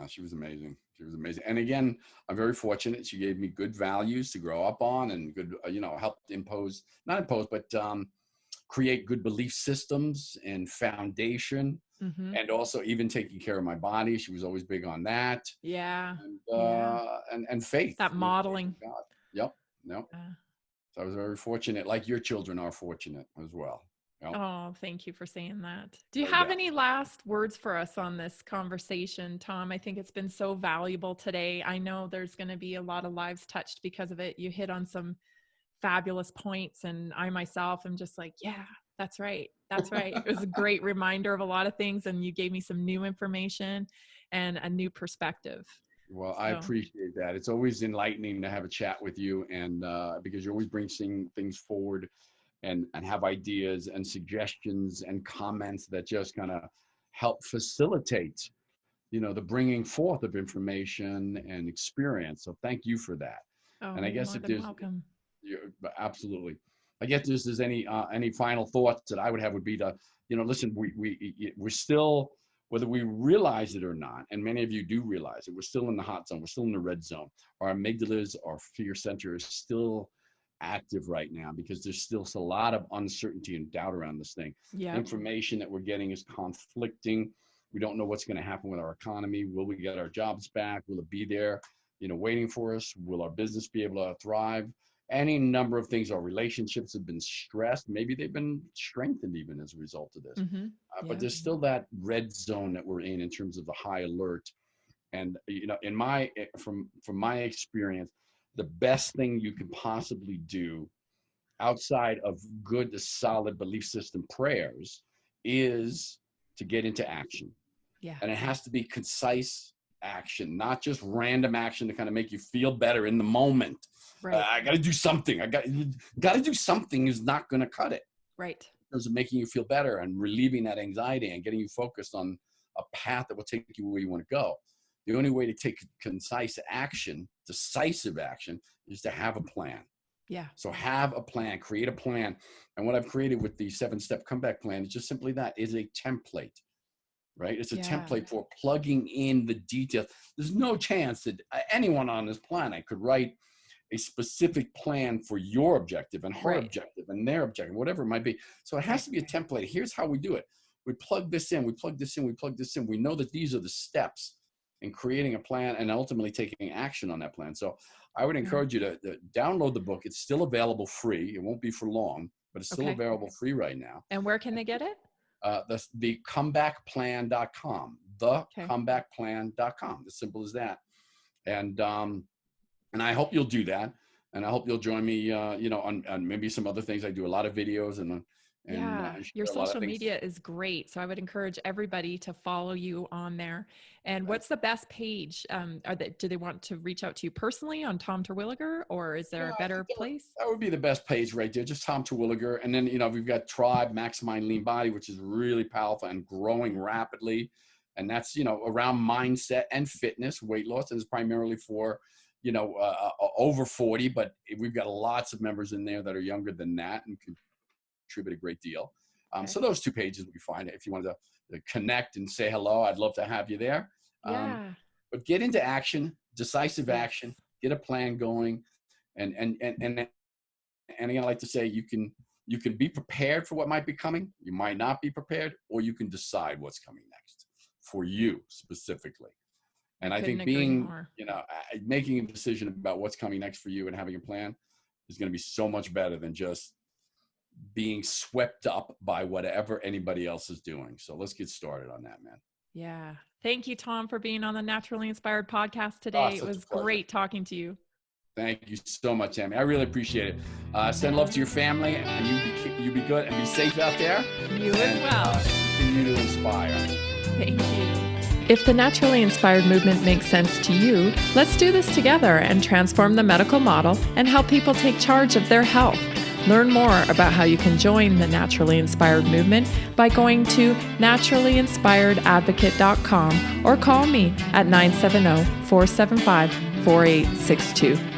She was amazing. She was amazing. And again, I'm very fortunate. She gave me good values to grow up on and good, helped not impose, but create good belief systems and foundation. Hmm. And also even taking care of my body. She was always big on that. Yeah. And, Yeah. and faith, That faith modeling. in God. Yep. Yep. Uh, So I was very fortunate, like your children are fortunate as well. Yep. oh, thank you for saying that. Do you No have doubt. any last words for us on this conversation, Tom? I think it's been so valuable today. I know there's going to be a lot of lives touched because of it. You hit on some fabulous points, and I myself am just like, yeah, that's right. That's right. It was a great reminder of a lot of things, and you gave me some new information and a new perspective. Well, I So, appreciate that. It's always enlightening to have a chat with you, and because you always bring things forward and have ideas and suggestions and comments that just kind of help facilitate, the bringing forth of information and experience. So thank you for that. oh, And I you're guess more if than there's welcome. absolutely, I guess if there's any final thoughts that I would have would be to, listen, we're still, whether we realize it or not, and many of you do realize it, we're still in the hot zone, we're still in the red zone. Our amygdalas, our fear center is still active right now because there's still a lot of uncertainty and doubt around this thing. Yep. Information that we're getting is conflicting. We don't know what's going to happen with our economy. Will we get our jobs back? Will it be there, waiting for us? Will our business be able to thrive? Any number of things. Our relationships have been stressed. Maybe they've been strengthened even as a result of this. Mm-hmm. But Yeah. there's still that red zone that we're in terms of the high alert. And from my experience, the best thing you can possibly do outside of good, solid belief system prayers is to get into action. Yeah. And it has to be concise action, not just random action to kind of make you feel better in the moment. Right. I got to do something. I got to do something is not going to cut it Right. in terms of making you feel better and relieving that anxiety and getting you focused on a path that will take you where you want to go. The only way to take concise action, decisive action, is to have a plan. Yeah. So have a plan, create a plan. And what I've created with the 7-step comeback plan is just simply that, is a template, right? It's a Yeah. template for plugging in the details. There's no chance that anyone on this planet could write a specific plan for your objective and her Right. objective and their objective, whatever it might be. So it has to be a template. Here's how we do it. We plug this in, we plug this in, we plug this in. We know that these are the steps in creating a plan and ultimately taking action on that plan. So I would encourage you to download the book. It's still available free. It won't be for long, but it's still Okay. available free right now. And where can they get it? The comebackplan.com, thecomebackplan.com, as simple as that. And I hope you'll do that. And I hope you'll join me, on maybe some other things. I do a lot of videos and Yeah, and your share a lot of social things. media is great. So I would encourage everybody to follow you on there. And what's the best page? Do they want to reach out to you personally on Tom Terwilliger, or is there No, a I think better place? that would be the best page right there. Just Tom Terwilliger. And then, we've got Tribe, Max Mind, Lean Body, which is really powerful and growing rapidly. And that's, around mindset and fitness, weight loss. And it's primarily for, over 40, but we've got lots of members in there that are younger than that and contribute a great deal. Okay. So those two pages will be fine. If you wanted to connect and say hello, I'd love to have you there. Yeah. But get into action, decisive Yes. action, get a plan going. And again, I like to say you can be prepared for what might be coming. You might not be prepared, or you can decide what's coming next for you specifically. And I Couldn't think agree being, more. making a decision about what's coming next for you and having a plan is going to be so much better than just being swept up by whatever anybody else is doing. So let's get started on that, man. Yeah. Thank you, Tom, for being on the Naturally Inspired podcast Oh, today. It such a was pleasure. great talking to you. Thank you so much, Tammy. I really appreciate it. Send love to your family, and you be good and be safe out there. You as well. Continue to inspire. Thank you. If the Naturally Inspired movement makes sense to you, let's do this together and transform the medical model and help people take charge of their health. Learn more about how you can join the Naturally Inspired movement by going to naturallyinspiredadvocate.com or call me at 970-475-4862.